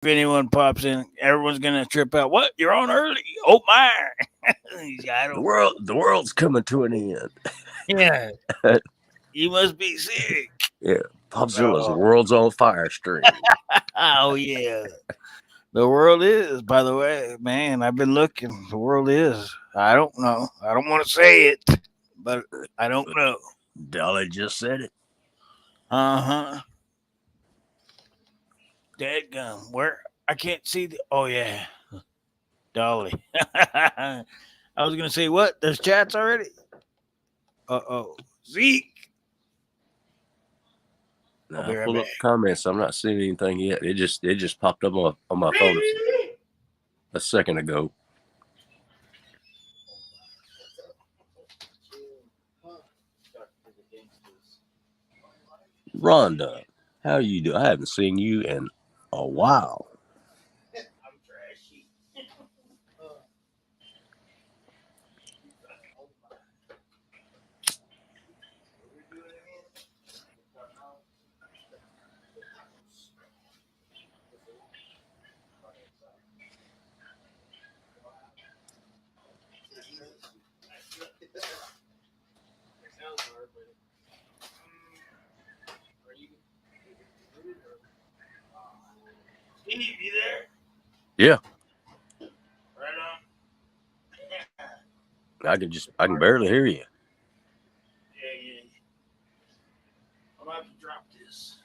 if anyone pops in, everyone's gonna trip out. What? You're on early? Oh my! I The don't world, know. the world's coming to an end. Yeah, you must be sick. Yeah, Popzilla's Oh, world's on fire stream. oh yeah. The world is, by the way, man. I've been looking. The world is. I don't know. I don't want to say it, but I don't know. Dolly just said it. Uh huh. Dead gum. Where? I can't see the. Oh yeah, Dolly. I was gonna say what? There's chats already. Oh, Zeke. I'll Now I be right pulled back. up the comments. I'm not seeing anything yet. It just popped up on my phone a second ago. Rhonda, how you do? I haven't seen you in a while. I'm trashy. Steve, you there? Yeah, Right on. I can barely hear you. Yeah. I'm about to drop this.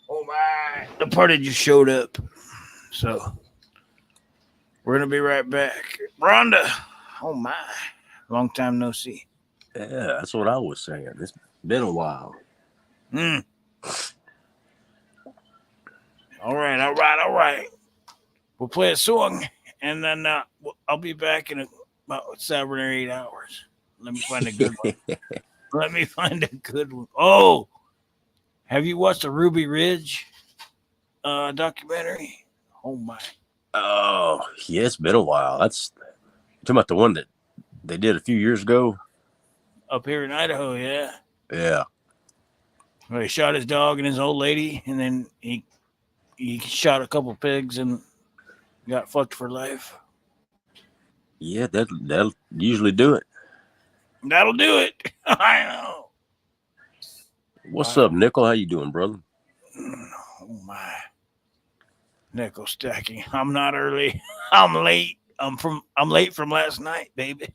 Oh my! The party just showed up, so we're gonna be right back. Rhonda. Oh my! Long time no see. Yeah, that's what I was saying. It's been a while. Hmm. All right. We'll play a song, and then I'll be back in about 7 or 8 hours. Let me find a good one. Let me find a good one. Oh, have you watched the Ruby Ridge documentary? Oh my! Oh, yeah, it's been a while. That's talking about the one that they did a few years ago. Up here in Idaho, yeah. Yeah, Well, he shot his dog and his old lady, and then he shot a couple pigs and got fucked for life. yeah, that'll usually do it. That'll do it. I know. What's I up, Nickel? How you doing, brother? oh my nickel stacking. I'm not early. I'm late. I'm late from last night, baby.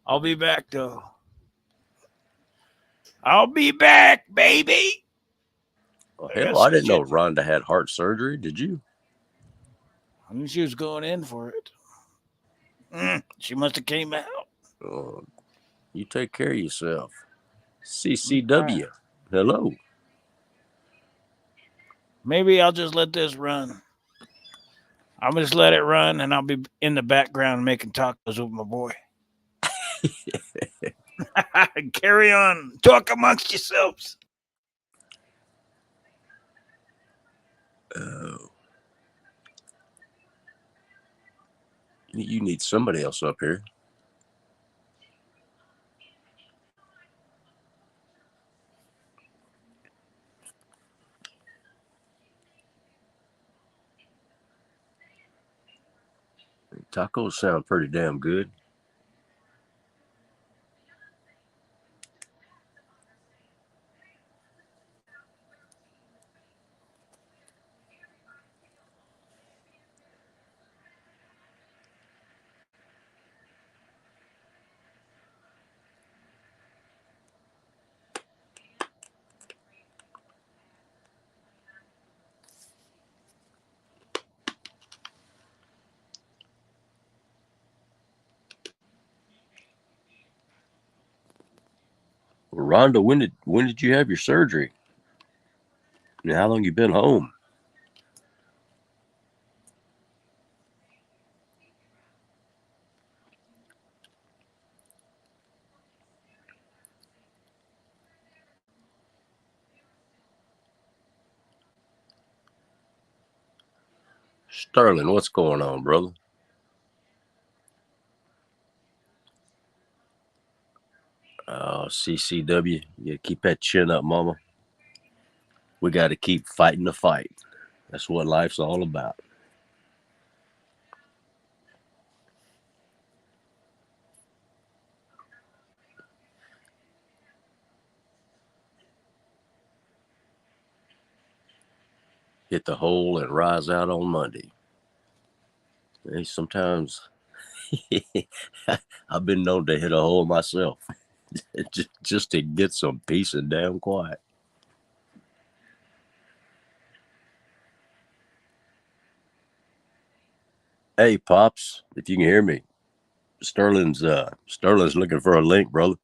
I'll be back though. I'll be back, baby. Oh, I got hell, I some didn't know shit. Rhonda had heart surgery. Did you? I knew she was going in for it. She must have came out. Oh, you take care of yourself. All right. CCW. Hello. Maybe I'll just let this run. I'll just let it run, and I'll be in the background making tacos with my boy. Carry on. Talk amongst yourselves. Oh, you need somebody else up here. Tacos sound pretty damn good. Well, Rhonda, when did you have your surgery? And how long you been home? Sterling, what's going on, brother? CCW. Yeah, keep that chin up, mama. We got to keep fighting the fight. That's what life's all about. Hit the hole and rise out on Monday. Hey, sometimes I've been known to hit a hole myself just to get some peace and damn quiet. Hey, Pops, if you can hear me, Sterling's looking for a link, brother.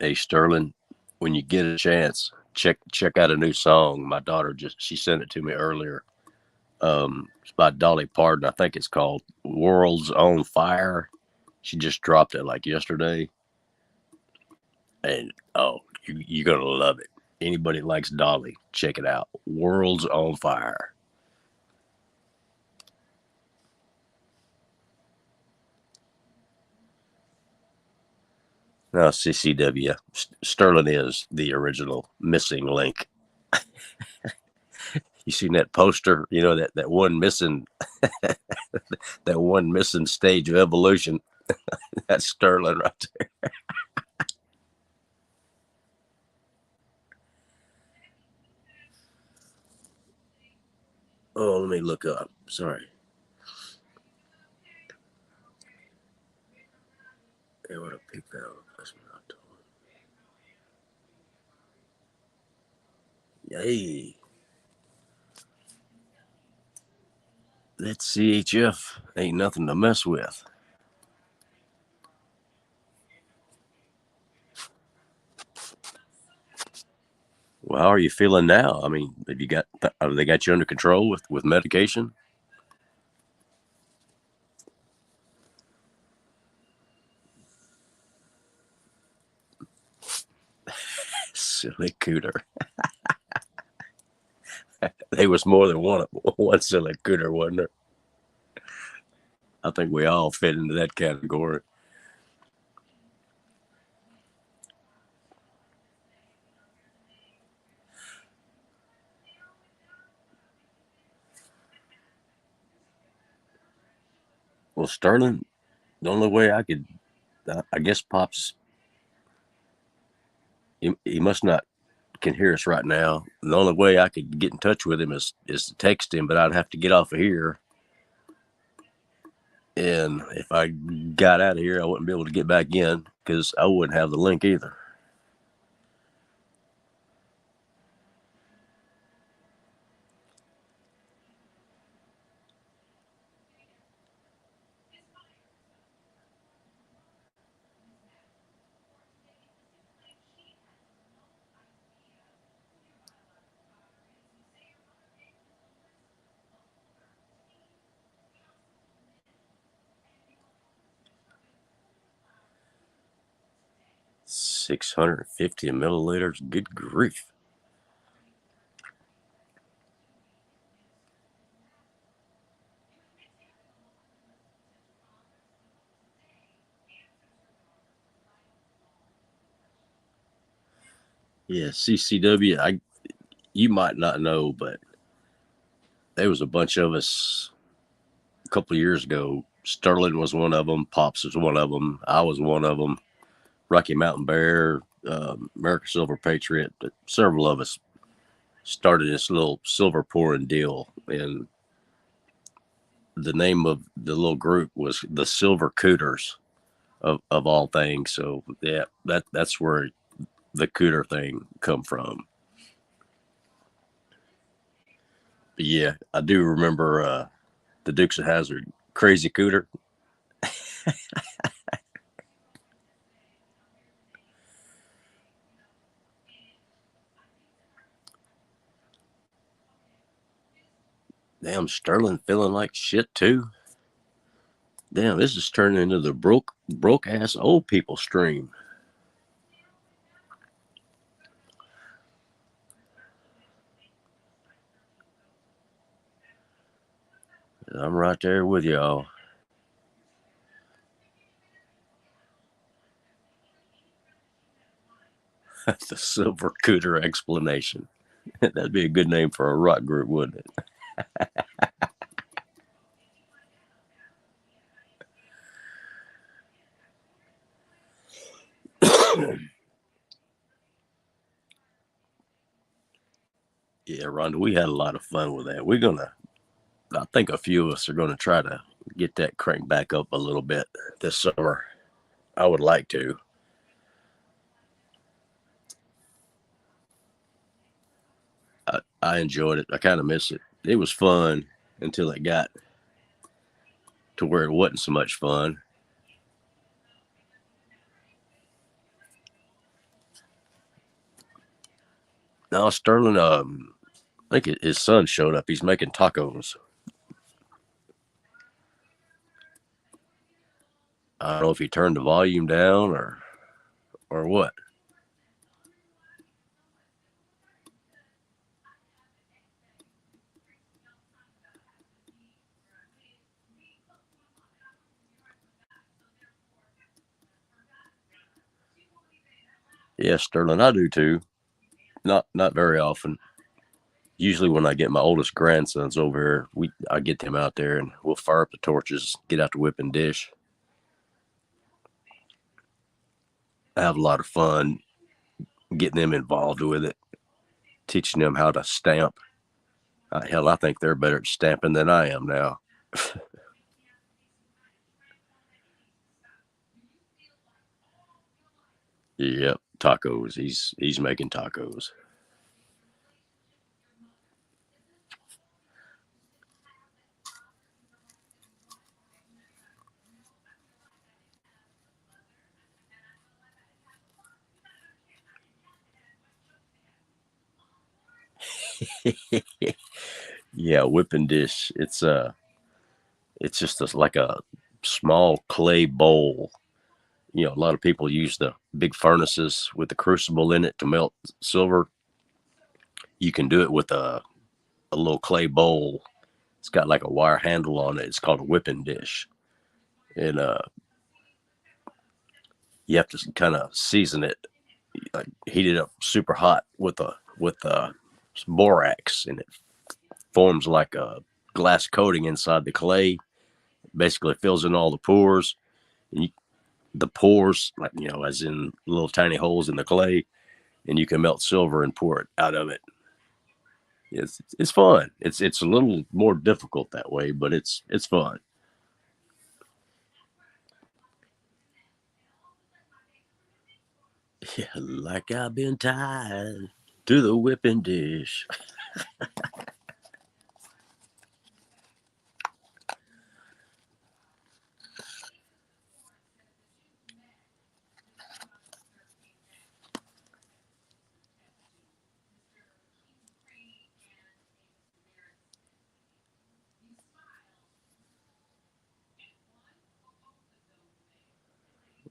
Hey, Sterling, when you get a chance, check out a new song. My daughter she sent it to me earlier. It's by Dolly Parton. I think it's called "World's on Fire." She just dropped it like yesterday, and you're gonna love it. Anybody that likes Dolly, check it out. "World's on Fire." Now, CCW, Sterling is the original missing link. You seen that poster? You know that one missing that one missing stage of evolution. That's Sterling right there. Oh, let me look up. Sorry. Hey, what a pick that up. That's what I told. Yay. That CHF ain't nothing to mess with. Well, how are you feeling now? I mean, have they got you under control with medication? Silly cooter. There was more than one silly cooter, wasn't there? I think we all fit into that category. Well, Sterling, the only way I guess Pops, he must not can hear us right now. The only way I could get in touch with him is to text him, but I'd have to get off of here. And if I got out of here, I wouldn't be able to get back in because I wouldn't have the link either. $650 milliliters. Good grief. Yeah, CCW. You might not know, but there was a bunch of us a couple of years ago. Sterling was one of them. Pops was one of them. I was one of them. Rocky Mountain Bear, American Silver Patriot. Several of us started this little silver pouring deal, and the name of the little group was the Silver Cooters of all things. So yeah, that's where the cooter thing come from. But yeah, I do remember the Dukes of Hazzard, Crazy Cooter. Damn, Sterling feeling like shit too. Damn, this is turning into the broke ass old people stream. I'm right there with y'all. The Silver Cooter explanation. That'd be a good name for a rock group, wouldn't it? Yeah, Rhonda, we had a lot of fun with that. I think a few of us are gonna try to get that crank back up a little bit this summer. I would like to. I enjoyed it. I kind of miss it. It was fun until it got to where it wasn't so much fun. Now Sterling, I think his son showed up. He's making tacos. I don't know if he turned the volume down or what. Yeah, Sterling, I do too. Not very often. Usually when I get my oldest grandsons over here, I get them out there and we'll fire up the torches, get out the whipping dish. I have a lot of fun getting them involved with it, teaching them how to stamp. Hell, I think they're better at stamping than I am now. Yep, tacos. He's making tacos. Yeah, whipping dish. It's just like a small clay bowl. You know, a lot of people use the big furnaces with the crucible in it to melt silver. You can do it with a little clay bowl. It's got like a wire handle on it. It's called a whipping dish, and you have to kind of season it, like heat it up super hot with borax, and it forms like a glass coating inside the clay. Basically, fills in all the pores, and the pores, like as in little tiny holes in the clay, and you can melt silver and pour it out of it. It's fun. It's a little more difficult that way, but it's fun. Yeah, like I've been tied to the whipping dish.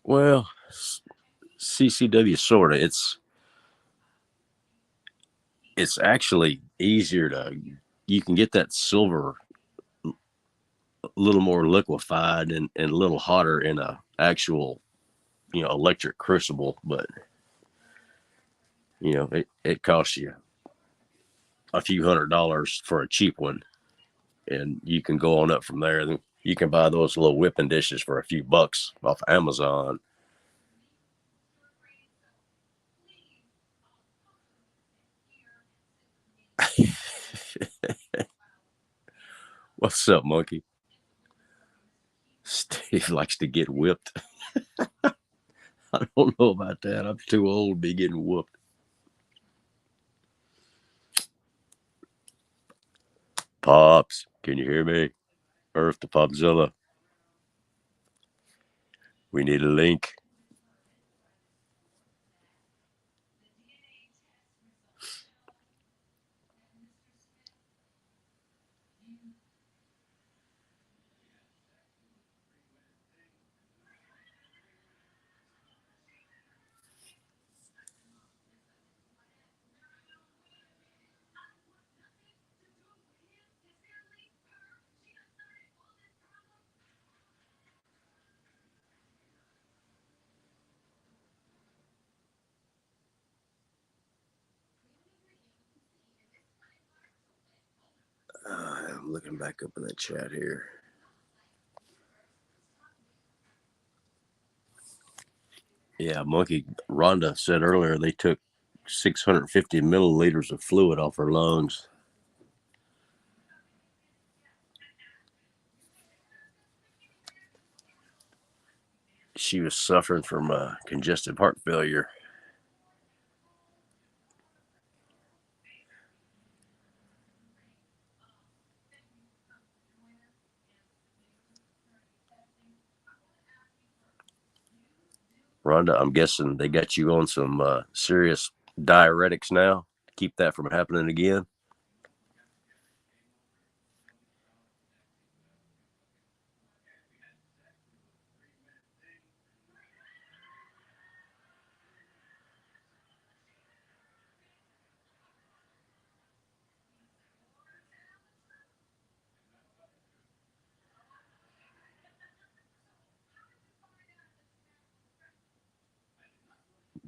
Well, CCW sorta. It's actually easier to you can get that silver a little more liquefied and a little hotter in a actual electric crucible, but it costs you a few $100s for a cheap one, and you can go on up from there. Then you can buy those little whipping dishes for a few bucks off Amazon. What's up, monkey? Steve likes to get whipped. I don't know about that. I'm too old to be getting whooped. Pops, can you hear me? Earth to Popzilla. We need a link. I'm looking back up in the chat here. Yeah, Monkey Rhonda said earlier they took 650 milliliters of fluid off her lungs. She was suffering from congestive heart failure. Rhonda, I'm guessing they got you on some serious diuretics now to keep that from happening again.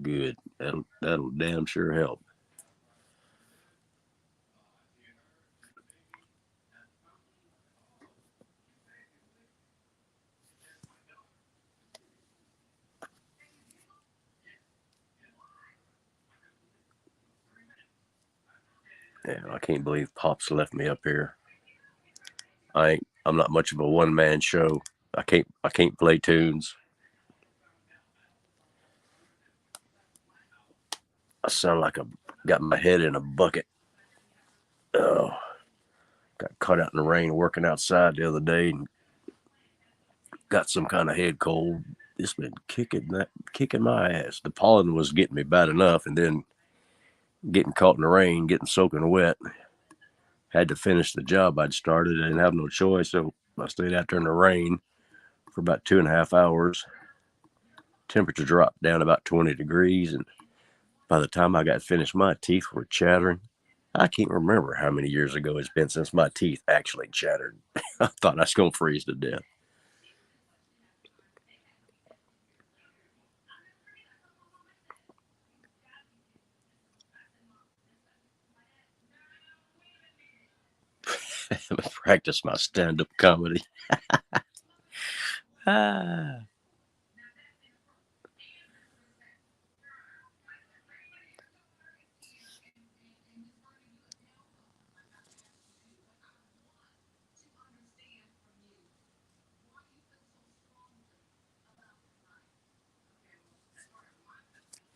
Good. That'll damn sure help. Yeah, I can't believe Pops left me up here. I'm not much of a one man show. I can't play tunes. I sound like I got my head in a bucket. Oh, got caught out in the rain working outside the other day and got some kind of head cold. It's been kicking my ass. The pollen was getting me bad enough, and then getting caught in the rain, getting soaking wet. Had to finish the job I'd started. I didn't have no choice, so I stayed out there in the rain for about 2.5 hours. Temperature dropped down about 20 degrees, and by the time I got finished, my teeth were chattering. I can't remember how many years ago it's been since my teeth actually chattered. I thought I was going to freeze to death. Practice my stand-up comedy. Ah.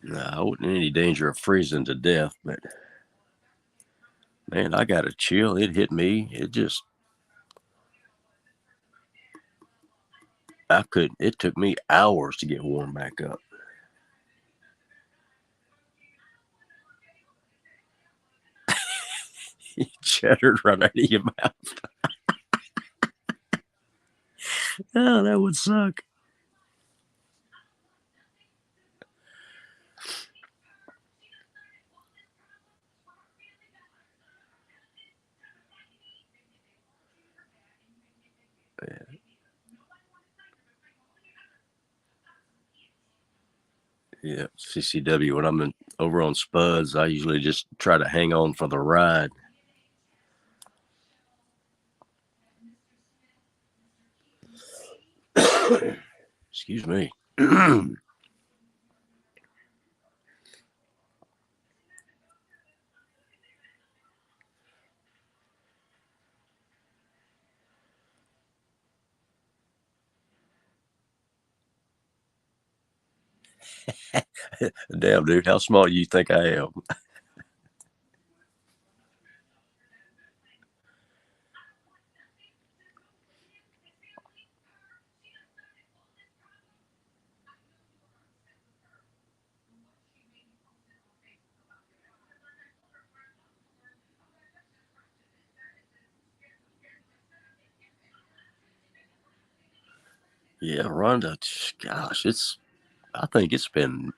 No, I wasn't in any danger of freezing to death, but man, I got a chill. It hit me. It took me hours to get warm back up. It chattered right out of your mouth. Oh, that would suck. Yeah, CCW. When over on Spuds, I usually just try to hang on for the ride. Excuse me. Damn, dude, how small do you think I am? Yeah, Rhonda. Gosh, I think it's been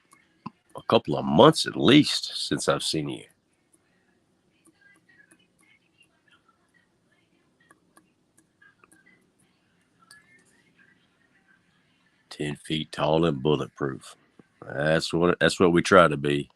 a couple of months at least since I've seen you. 10 feet tall and bulletproof. That's what we try to be.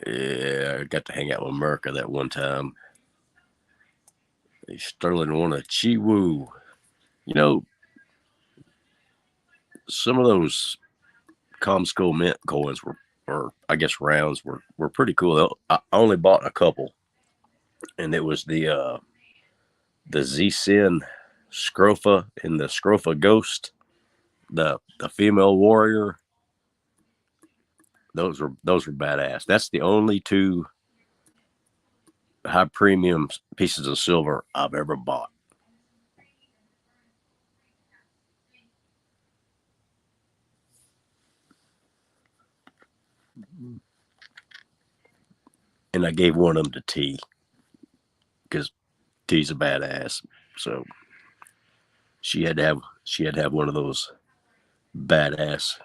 Yeah, I got to hang out with America that one time. Sterling won a Chi Woo. You know, some of those Comsco mint coins or I guess rounds were pretty cool. I only bought a couple, and it was the Z Sin Scrofa and the Scrofa Ghost, the female warrior. Those were badass. That's the only two high premium pieces of silver I've ever bought. And I gave one of them to T because T's a badass. So she had to have one of those badass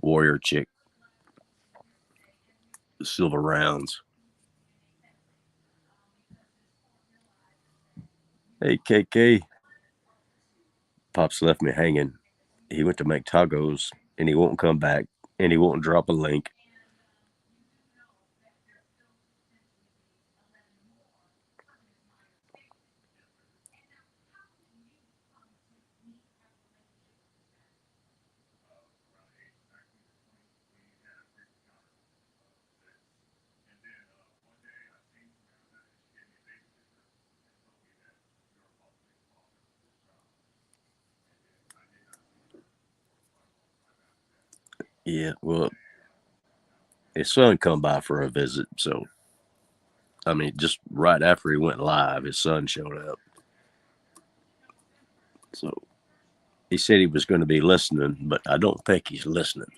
warrior chick silver rounds. Hey KK, Pops left me hanging. He went to make tacos and he won't come back and he won't drop a link. Yeah, well, his son come by for a visit, so I mean, just right after he went live, his son showed up. So he said he was going to be listening, but I don't think he's listening.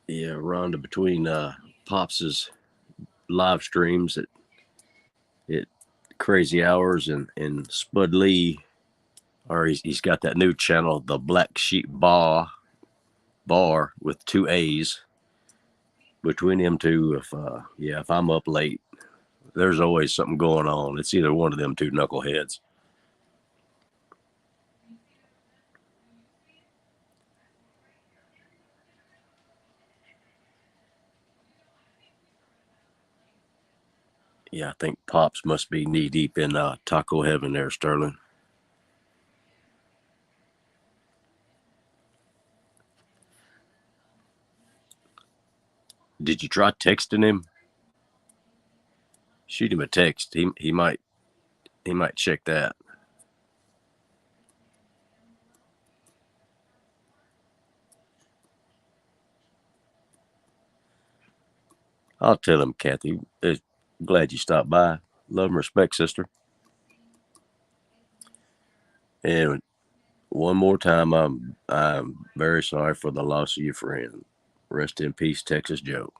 Yeah, Rhonda, between Pops's live streams at crazy hours and Spud Lee, or he's got that new channel, the Black Sheep Bar with two A's. Between them two, if I'm up late, there's always something going on. It's either one of them two knuckleheads. Yeah, I think Pops must be knee deep in taco heaven there, Sterling. Did you try texting him? Shoot him a text. He might check that. I'll tell him, Kathy. Glad you stopped by. Love and respect, sister. And one more time, I'm very sorry for the loss of your friend. Rest in peace, Texas Joe.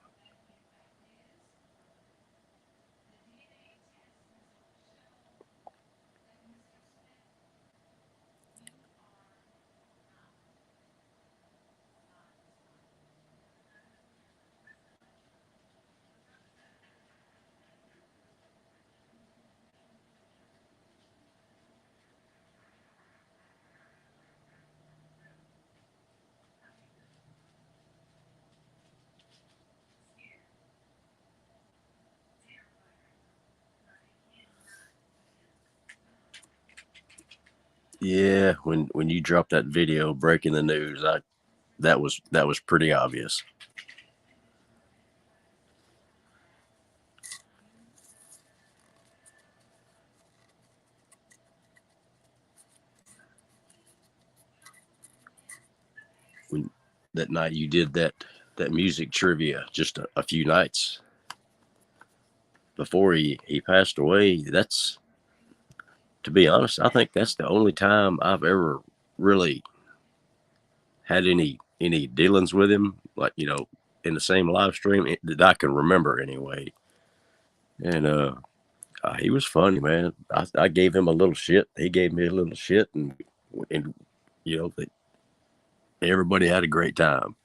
Yeah, when you dropped that video breaking the news, that was pretty obvious. When that night you did that music trivia just a few nights before he passed away. That's, to be honest, I think that's the only time I've ever really had any dealings with him, like, in the same live stream that I can remember anyway. And he was funny, man. I gave him a little shit. He gave me a little shit, and you know, everybody had a great time.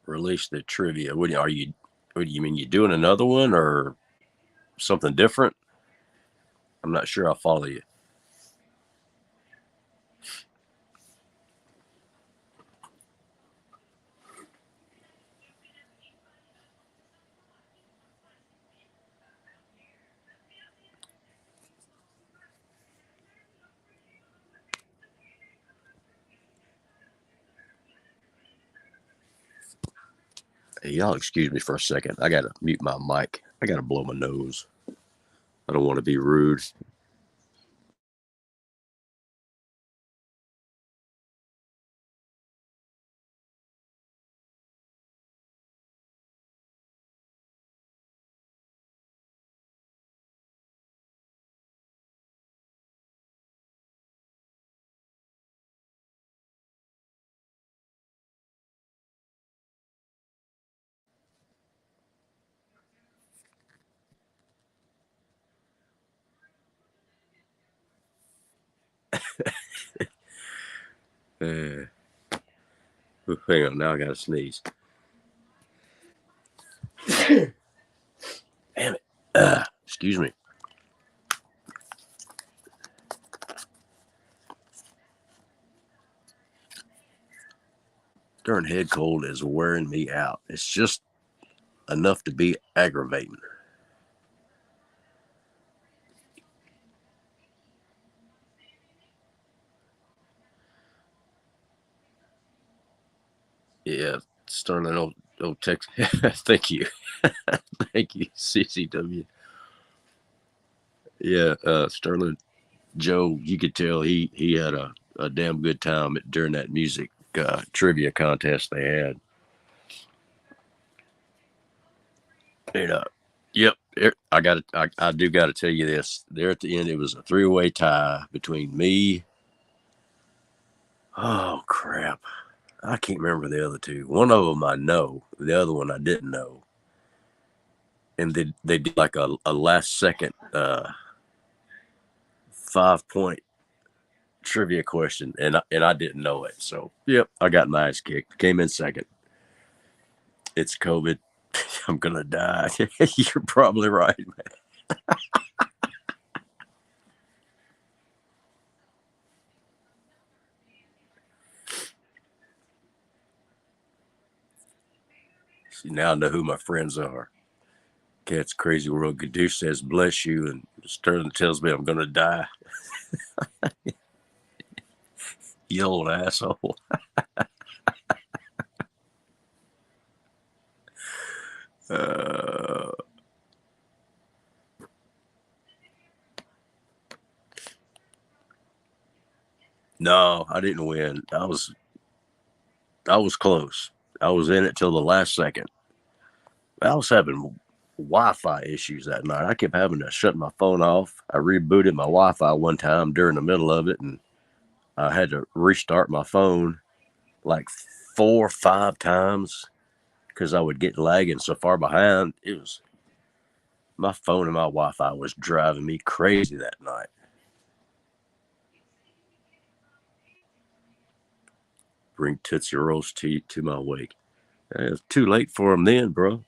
Release the trivia. What do you mean? You doing another one or something different? I'm not sure I follow you. Hey, y'all excuse me for a second. I gotta mute my mic. I gotta blow my nose. I don't want to be rude. Uh, Hang on, now I gotta sneeze. Damn it. Excuse me. Darn head cold is wearing me out. It's just enough to be aggravating. Yeah, Sterling, old text. Thank you. Thank you, CCW. Yeah, Sterling, Joe, you could tell he had a damn good time during that music trivia contest they had. And yep, I do got to tell you this. There at the end, it was a three-way tie between me. Oh crap, I can't remember the other two. One of them I know, the other one I didn't know. And they did like a last second 5 point trivia question, and I didn't know it. So yep, I got my ass kicked. Came in second. It's COVID. I'm gonna die. You're probably right, man. See, now I know who my friends are. Cat's Crazy World Gadoosh says bless you, and Sterling tells me I'm gonna die. You old asshole. Uh, no, I didn't win. I was close. I was in it till the last second. I was having Wi-Fi issues that night. I kept having to shut my phone off. I rebooted my Wi-Fi one time during the middle of it, and I had to restart my phone like 4 or 5 times because I would get lagging so far behind. My phone and my Wi-Fi was driving me crazy that night. Bring Tootsie Rolls to my wake. It was too late for them then, bro.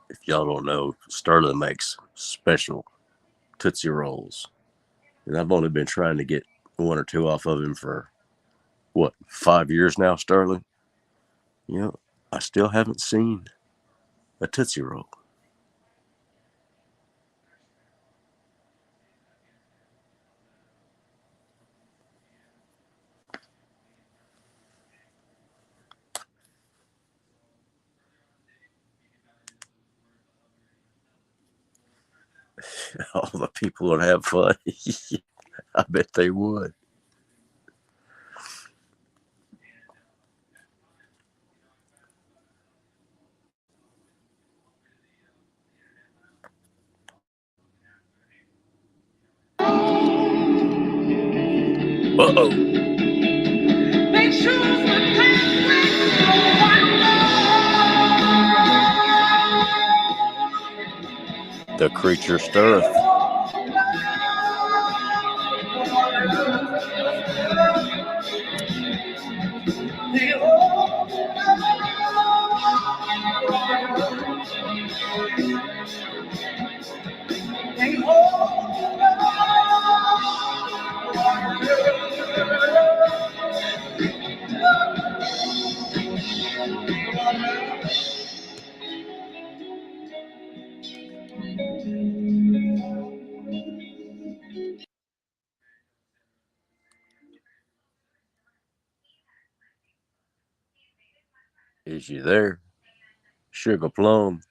If y'all don't know, Sterling makes special Tootsie Rolls. And I've only been trying to get one or two off of him for, what, 5 years now, Sterling? You know, I still haven't seen a Tootsie Roll. All the people would have fun. I bet they would. Uh-oh. The creature stirreth. Is you there? Sugar Plum.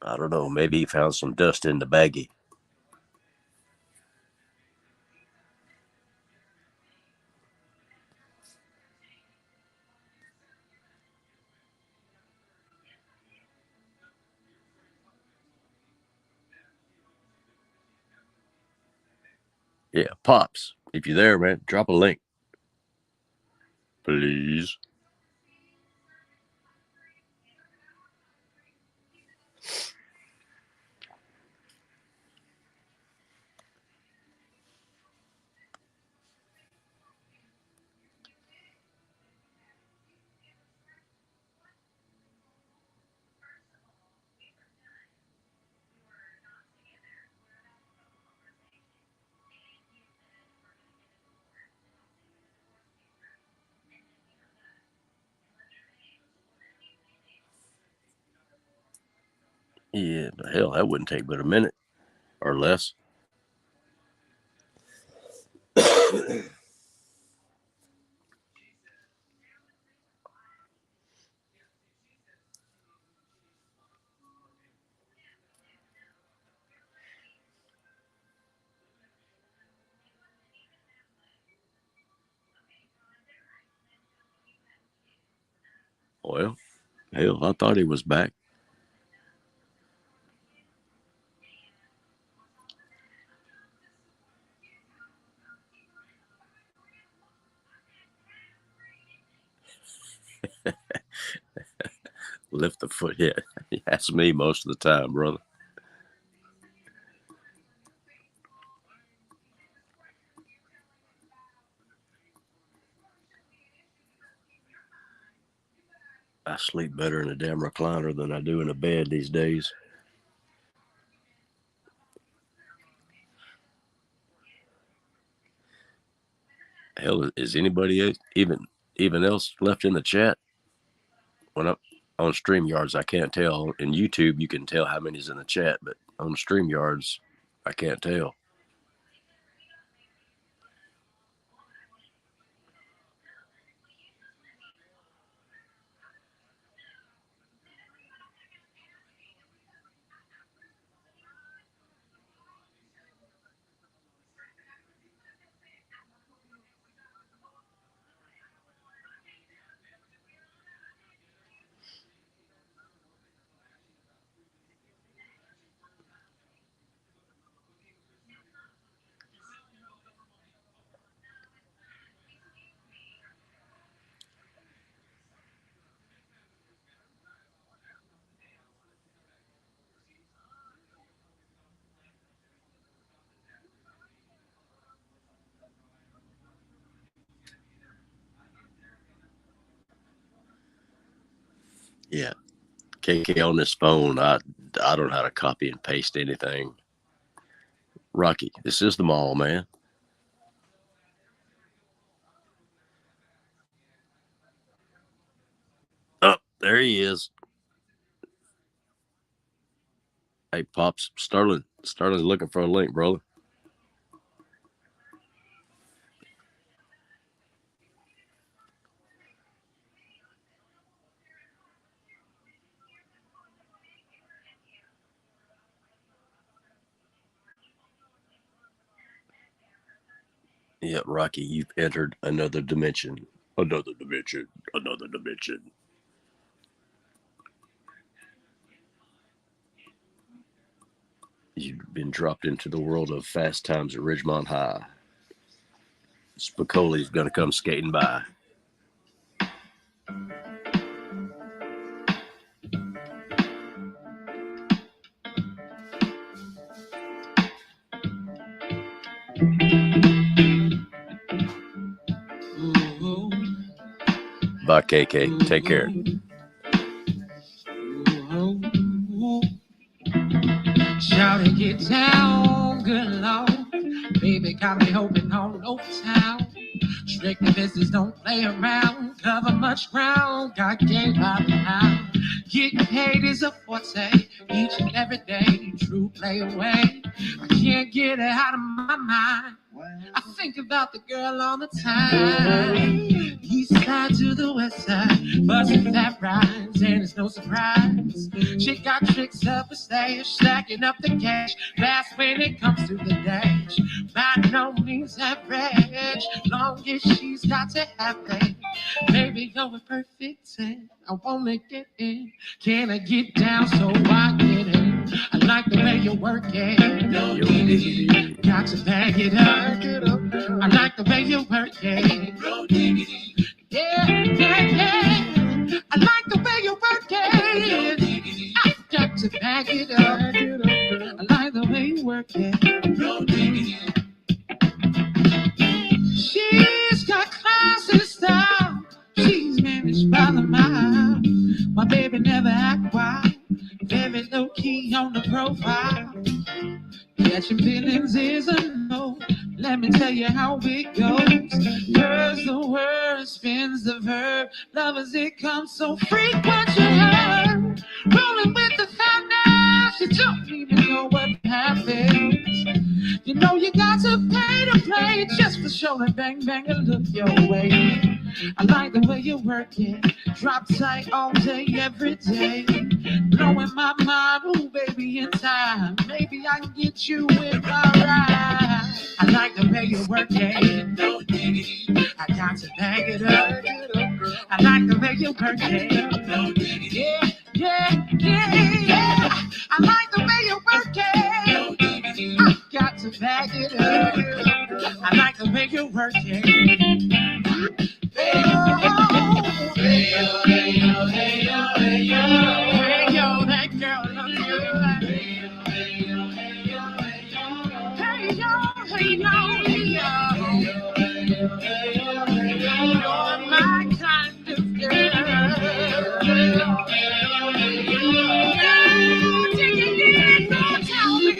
I don't know. Maybe he found some dust in the baggie. Yeah, Pops. If you're there, man, drop a link. Please. Yeah, the hell, that wouldn't take but a minute or less. Well, hell, I thought he was back. Lift the foot. Yeah, that's me most of the time, brother. I sleep better in a damn recliner than I do in a bed these days. Hell, is anybody even else left in the chat? When I'm on StreamYards, I can't tell. In YouTube, you can tell how many's in the chat, but on StreamYards, I can't tell. Yeah. KK on this phone, I don't know how to copy and paste anything. Rocky, this is the mall, man. Oh, there he is. Hey, Pops, Sterling's looking for a link, brother. Yeah, Rocky, you've entered another dimension. Another dimension. Another dimension. You've been dropped into the world of Fast Times at Ridgemont High. Spicoli's gonna come skating by. Bye, KK. Take care. Shout it, get down, good Lord. Baby got me hoping all over town. Strictly business, don't play around. Cover much ground, got game by the pound. Getting paid is a forte, each and every day. True play away. I can't get it out of my mind. I think about the girl all the time. East side to the west side, busting that rhymes, and it's no surprise. She got tricks up her stash, stacking up the cash, fast when it comes to the dash. By no means average, long as she's got to have it. Baby, you're a perfect 10. I wanna get in. Can I get down so I get in? I like the way you work it. No diggity. Got to bag it up. I like the way you work it. No diggity. Yeah, yeah, yeah. I like the way you work it. I got to bag it up. I like the way you work it. No diggity. She's got class and style. She's managed by the mile. My baby never act wild. Very low key on the profile. Catching feelings is a no. Let me tell you how it goes. Here's the word, spins the verb. Love as it comes so frequent you heard. Rolling with the thunder. You don't even know what happens. You know you got to pay to play just for showing bang bang and look your way. I like the way you work it. Drop tight all day, every day. Blowing my mind, ooh baby, in time. Maybe I can get you in my ride. I like the way you work it. No diggity. I got to bag it up. I like the way you work it. No diggity. Yeah, yeah, yeah, yeah. I like the way you work it. No diggity. I got to bag it up. I like the way you work it. Hey yo, hey yo, hey yo, hey yo, hey yo, hey yo, that girl look good. Hey yo, hey yo, hey yo, hey yo, hey yo, hey yo, hey yo, hey yo, hey yo, you're my kind of girl. Hey yo, hey yo, hey yo, take it easy, don't tell me.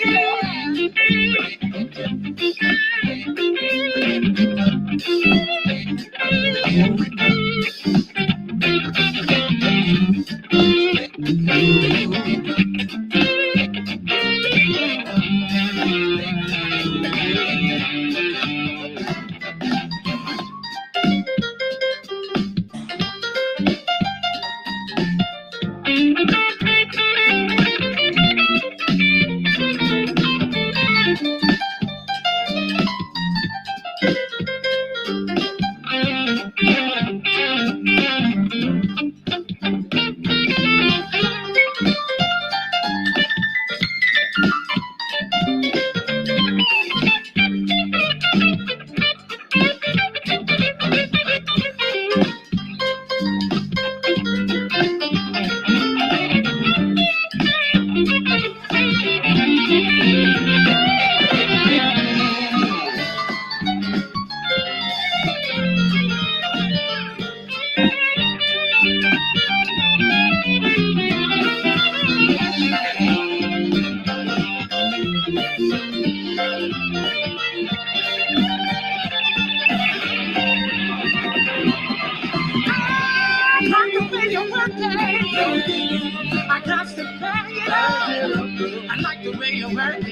I got to back it up. I like the way you work it.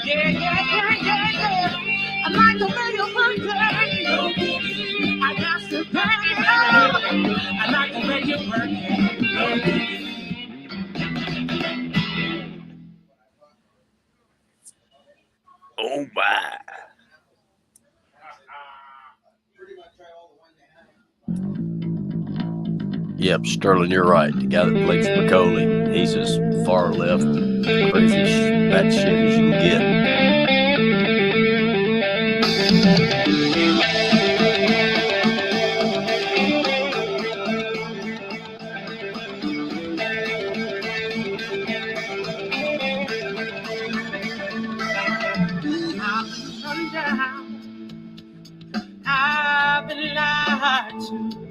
Yeah, yeah, yeah, yeah, yeah. I like the way you work it. I got to back it up. I like the way you work it. Oh my. Yep, Sterling, you're right. The guy that played for McCauley, he's as far left and crazy batshit as you can get. I've been lied to,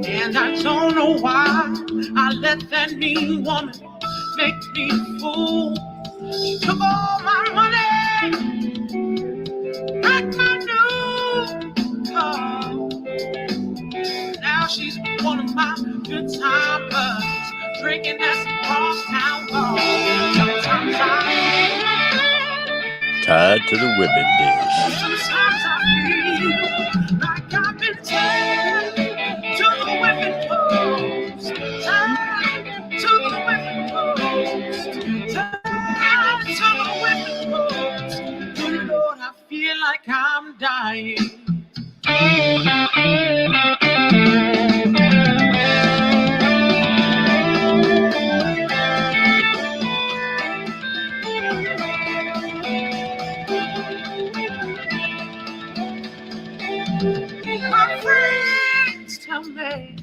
and I don't know why I let that mean woman make me a fool. She took all my money, wrecked my new car. Now she's one of my good time buddies, drinking at some crosstown bars. Sometimes Tied to the whipping dish. sometimes I feel like I've been tied to the whipping post. Tied to the whipping post. Tied to the whipping post. Good Lord, I feel like I'm dying. My friends tell me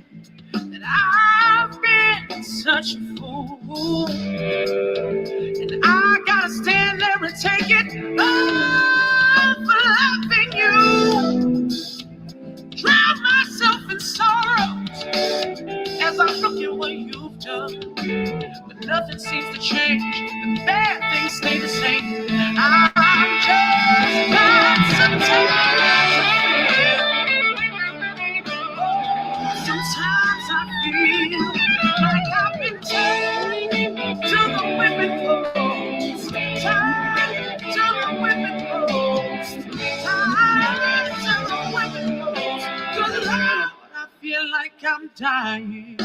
that I've been such a fool, and I gotta stand there and take it all for loving you. Drown myself in sorrow as I look at what you've done, but nothing seems to change. The bad things stay the same. I'm just not sometimes I feel like I've been tied to the whipping post, tied to the whipping post, tied to the whipping post. Good Lord, I feel like I'm dying.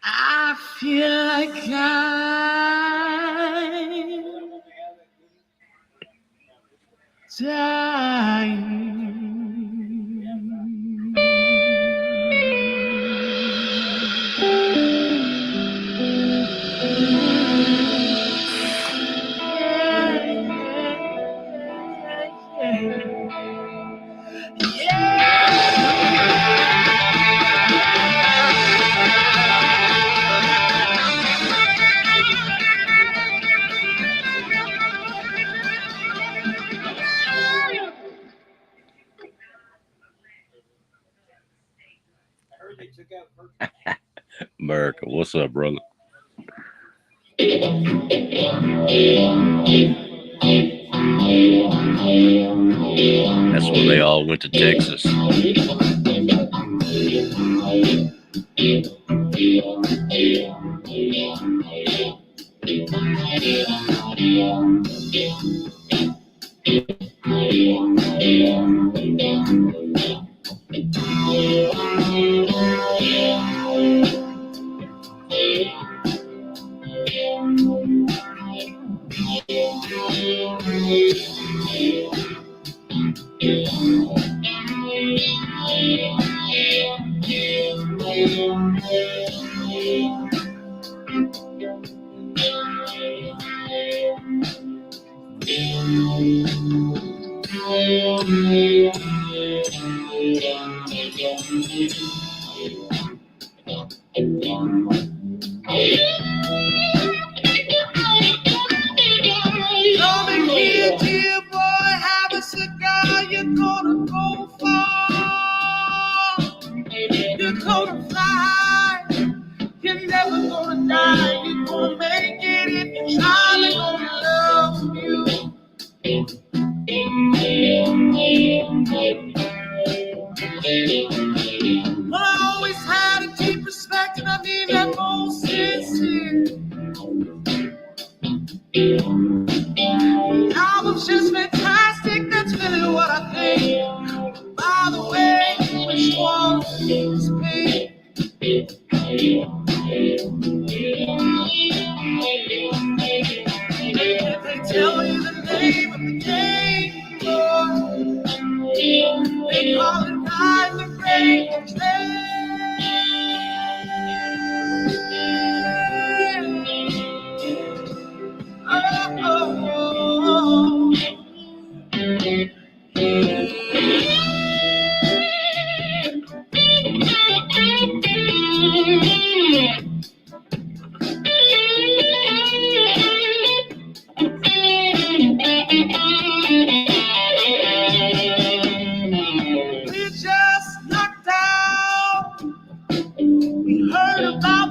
I feel like America, what's up, brother? That's when they all went to Texas.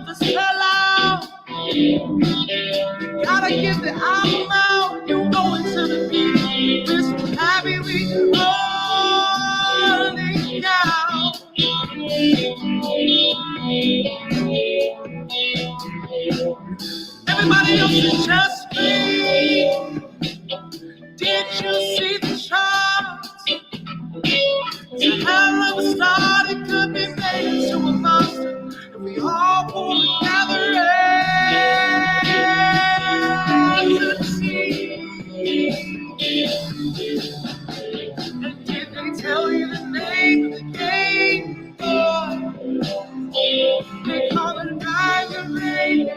MrPOPSZILLA. Gotta get the album out. You go into the beat. This happy week rolling down. Everybody else is just me. Did you see the charts? It's a hell of a start. It could be made into a monster if we all pull together and succeed. And did they tell you the name of the game, boy? They call it Dragon Raid.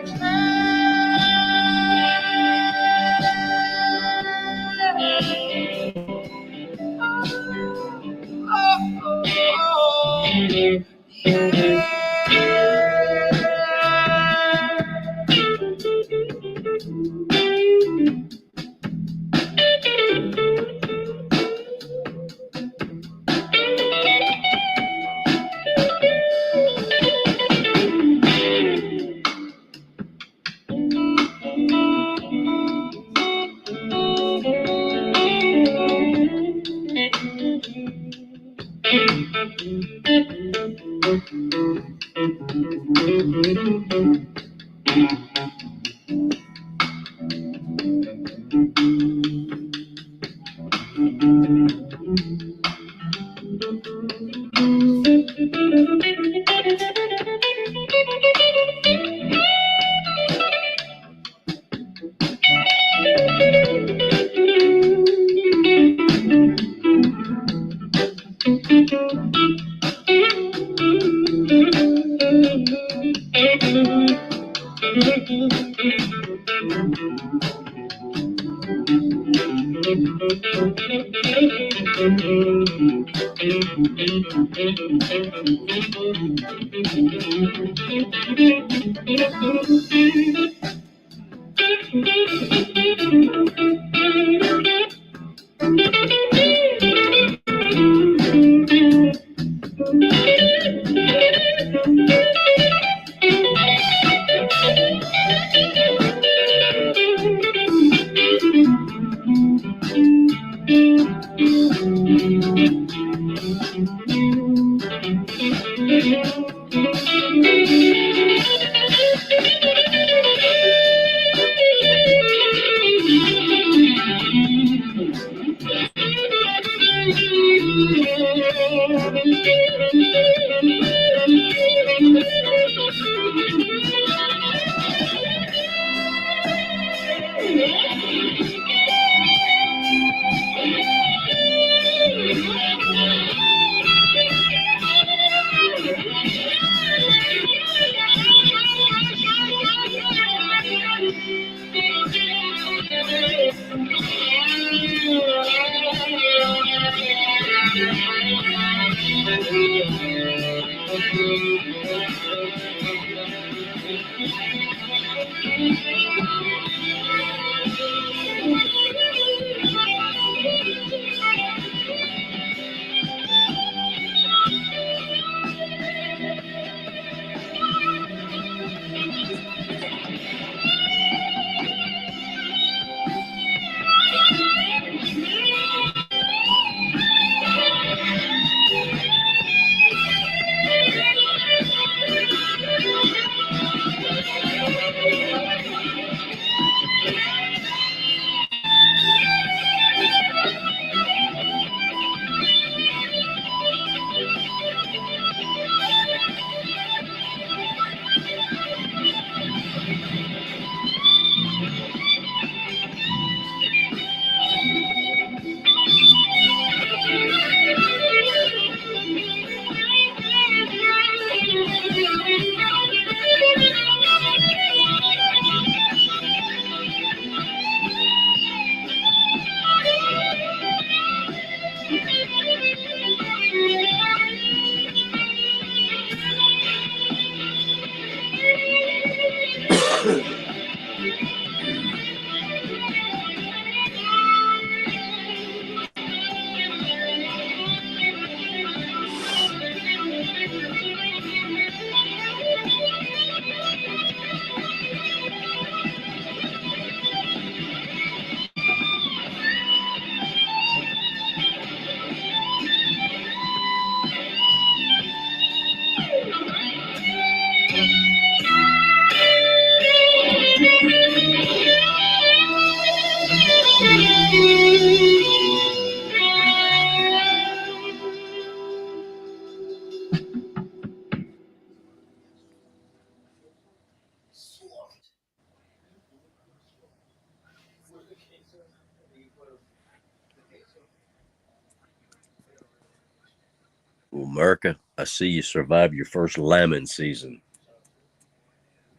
Well, America, I see you survived your first lambing season.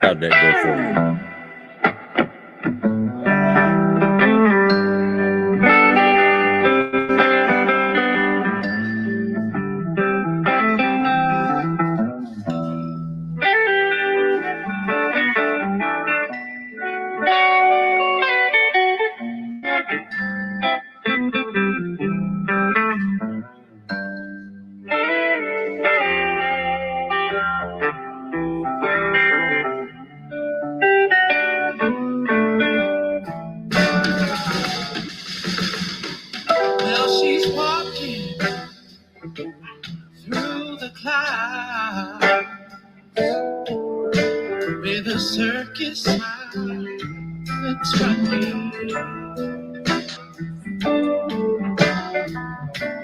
How'd that go for you? Well, she's walking through the clouds with a circus smile that's running.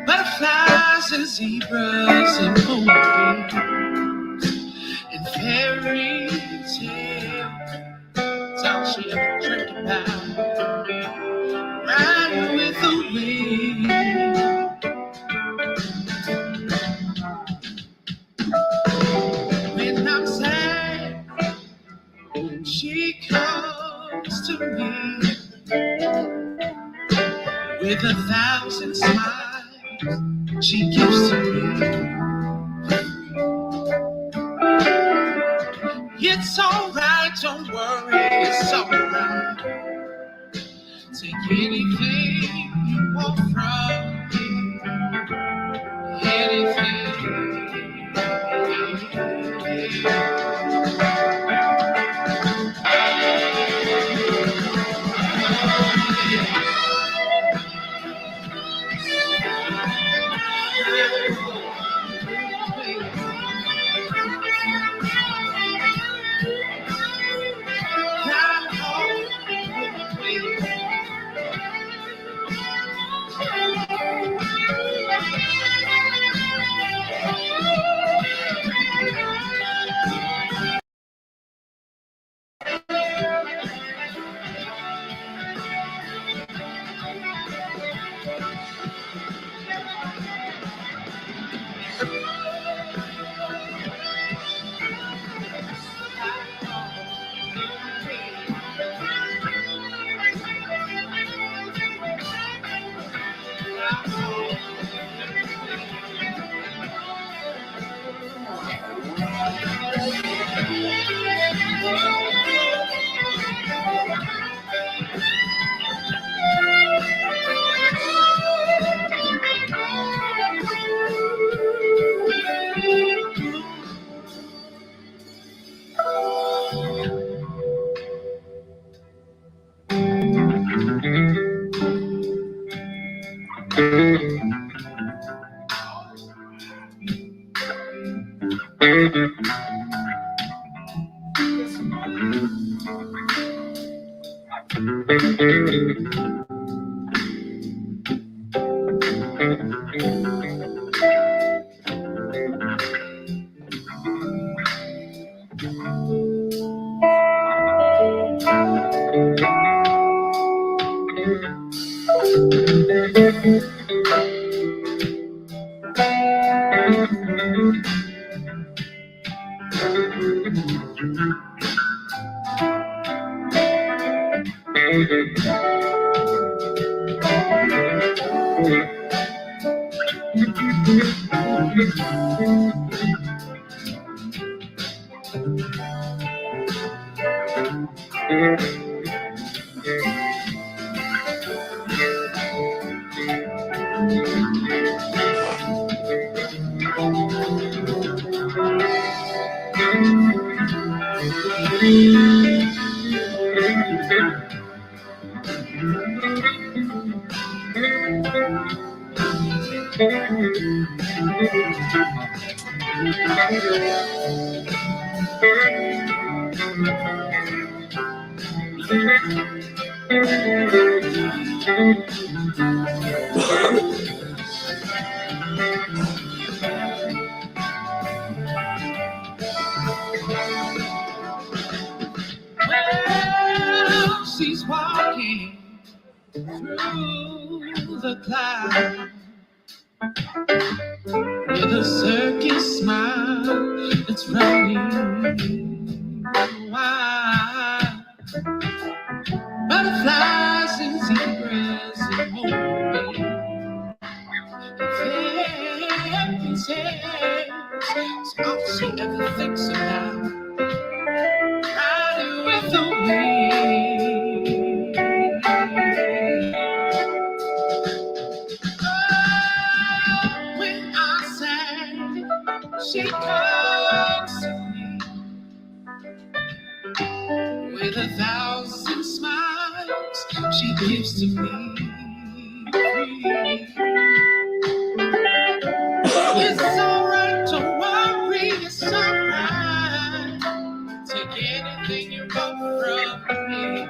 Butterflies and zebras and moonbeams and fairy tales. That's all she ever dreamt about. Riding with the wind. When I'm sad, she comes to me with 1,000 smiles she gives to me. It's alright, don't worry, it's alright. Take anything you want from me, anything. Well, she's walking through the clouds with a circus smile that's running wild. Butterflies and zebras and moonbeams. Fairy tales, it's all she ever thinks about. Riding with the wind. Oh, when I sang, she comes to me with 1,000 smiles. She gives to me free. It's alright, don't worry, it's alright. Take anything you want from me.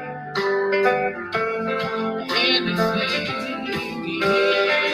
Anything, yeah.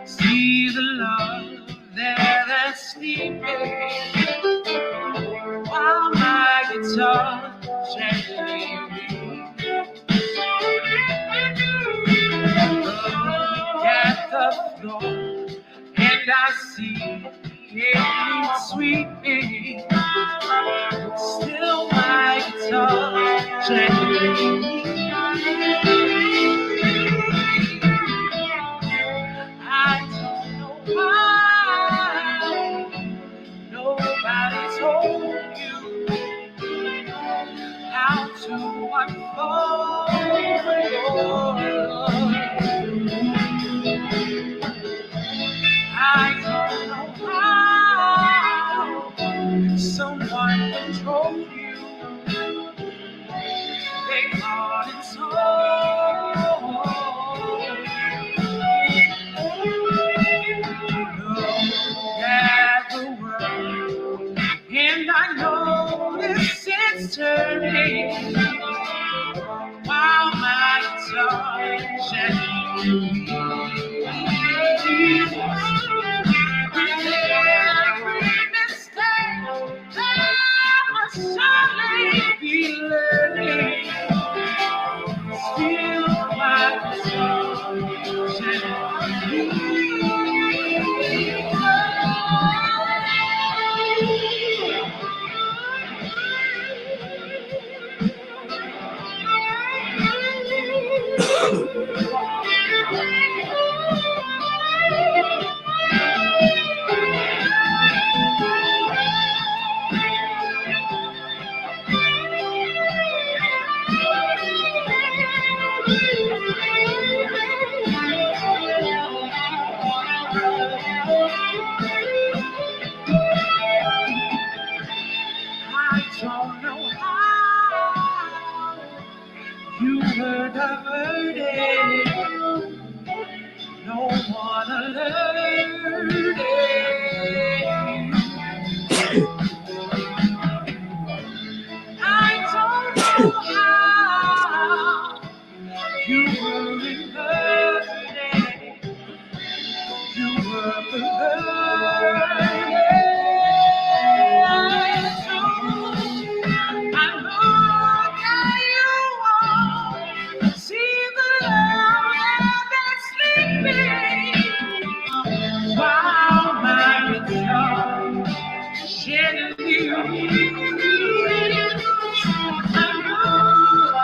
See the love there that's sleeping while my guitar gently look at the floor and I see it sweeping. Still my guitar gently. I don't know why. while my guitar shadows. Every mistake I must surely be learning. Still my guitar shadows. I don't know how you heard of it. No one alerted. I don't know how you were inverted. You were perverted. I look at you all, see the love that's sleeping, while my guitar shedding you. I look at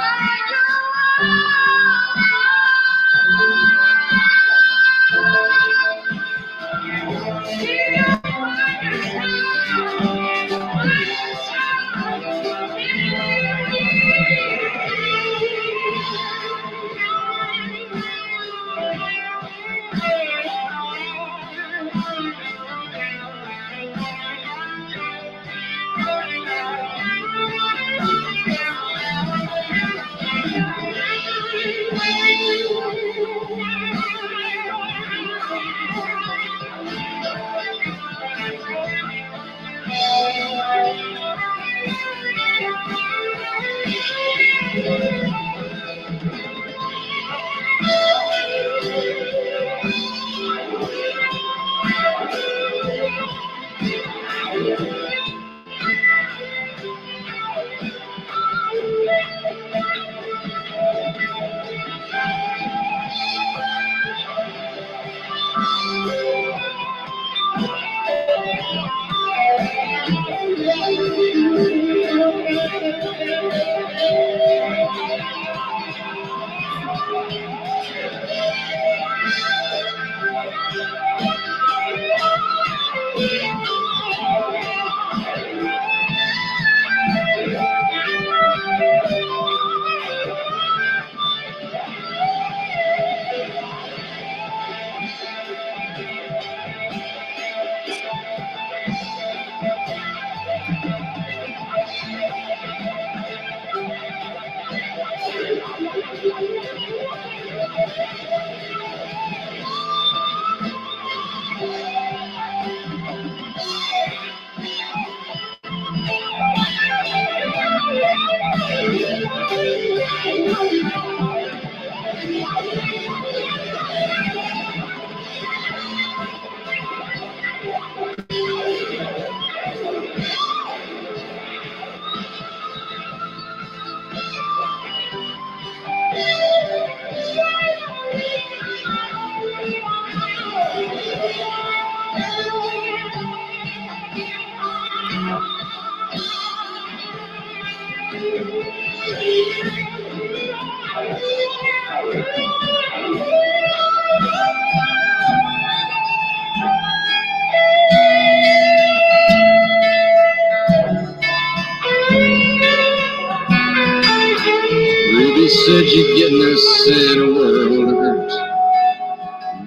Ruby said you're getting us in a world of hurt.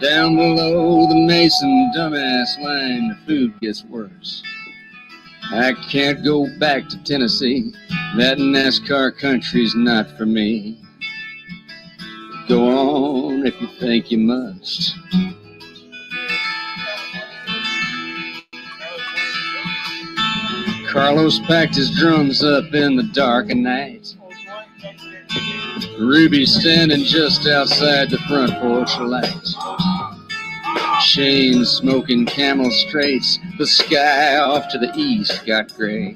Down below the Mason dumbass line, the food gets worse. I can't go back to Tennessee. That NASCAR country's not for me. Go on if you think you must. Carlos packed his drums up in the dark of night. Ruby standing just outside the front porch light. Chain smoking Camel straights, the sky off to the east got gray,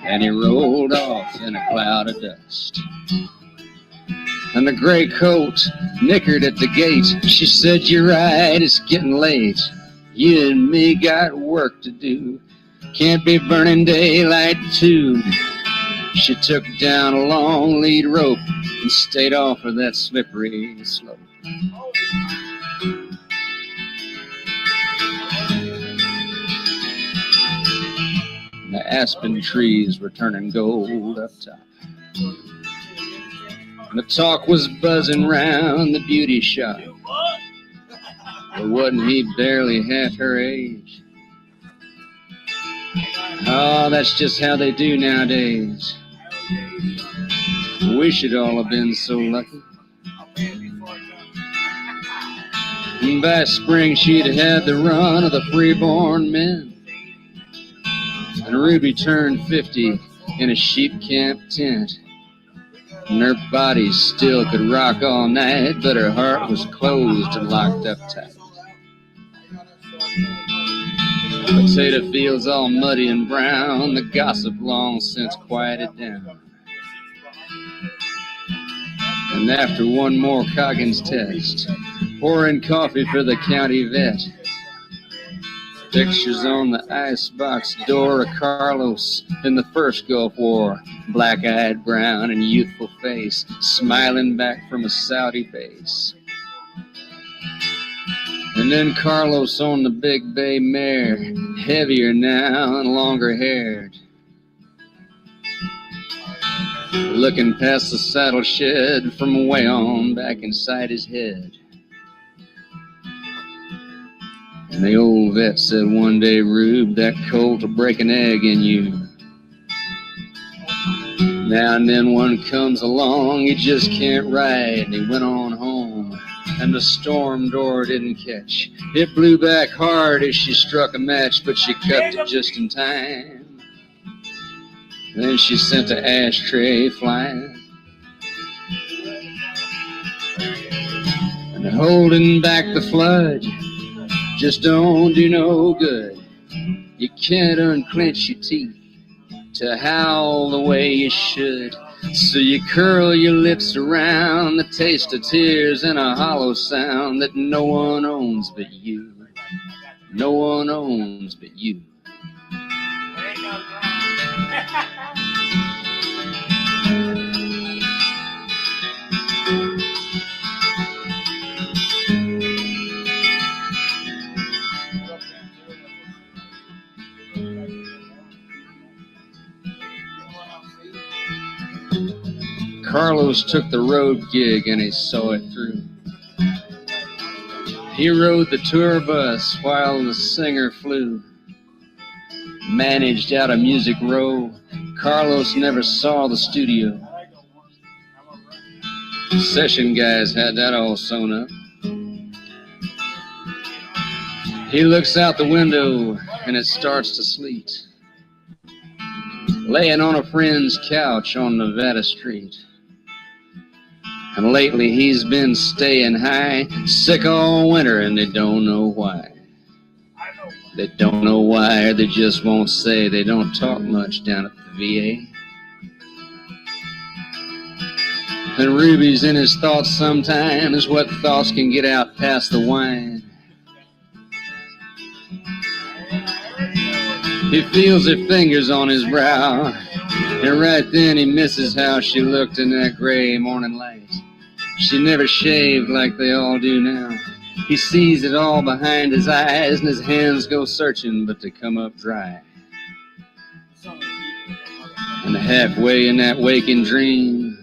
and he rolled off in a cloud of dust. And the gray coat nickered at the gate. She said, "You're right, it's getting late. You and me got work to do. Can't be burning daylight too." She took down a long lead rope and stayed off of that slippery slope. The aspen trees were turning gold up top. The talk was buzzing round the beauty shop. But wasn't he barely half her age? Oh, that's just how they do nowadays. We should all have been so lucky. And by spring she'd had the run of the freeborn men. And Ruby turned 50 in a sheep camp tent. And her body still could rock all night, but her heart was closed and locked up tight. Potato fields all muddy and brown, the gossip long since quieted down. And after one more Coggins test, pouring coffee for the county vet, pictures on the icebox door of Carlos in the first Gulf War, black-eyed, brown, and youthful face, smiling back from a Saudi base. And then Carlos on the big bay mare, heavier now and longer haired, looking past the saddle shed from way on back inside his head. And the old vet said one day, "Rube, that colt will break an egg in you. Now and then one comes along you just can't ride." And he went on home, and the storm door didn't catch. It blew back hard as she struck a match, but she cut it just in time. Then she sent the ashtray flying. And holding back the flood just don't do no good. You can't unclench your teeth to howl the way you should. So you curl your lips around the taste of tears and a hollow sound that no one owns but you. No one owns but you. Carlos took the road gig and he saw it through. He rode the tour bus while the singer flew. Managed out of Music Row, Carlos never saw the studio. Session guys had that all sewn up. He looks out the window and it starts to sleet, laying on a friend's couch on Nevada Street. And lately he's been staying high, sick all winter, and they don't know why. They don't know why, or they just won't say. They don't talk much down at the VA. And Ruby's in his thoughts sometimes, what thoughts can get out past the wine. He feels her fingers on his brow, and right then he misses how she looked in that gray morning light. She never shaved like they all do now. He sees it all behind his eyes, and his hands go searching, but they come up dry. And halfway in that waking dream,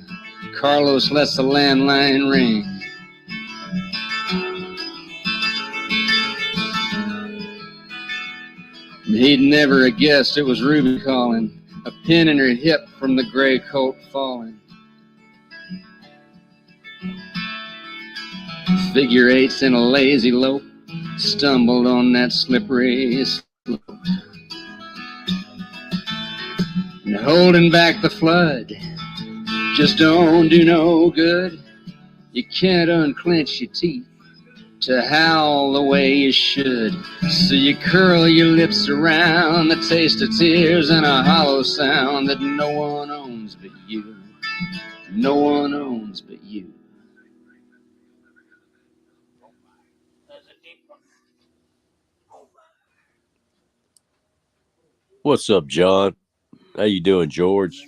Carlos lets the landline ring. He'd never have guessed it was Ruby calling, a pin in her hip from the gray coat falling. Figure eights in a lazy lope, stumbled on that slippery slope. and holding back the flood just don't do no good. You can't unclench your teeth to howl the way you should. So you curl your lips around the taste of tears and a hollow sound that no one owns but you. No one owns but you. What's up, John? How you doing, George?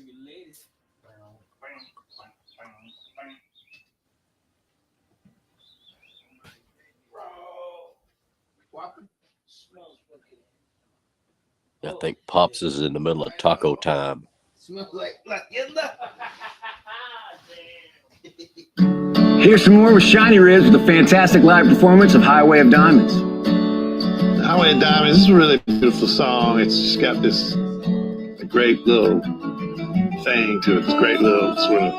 I think Pops is in the middle of taco time. Smells like illa. Here's some more with Shiny Ribs with a fantastic live performance of Highway of Diamonds. Highway of Diamonds is a really beautiful song. It's just got this great little thing to it, this great little sort of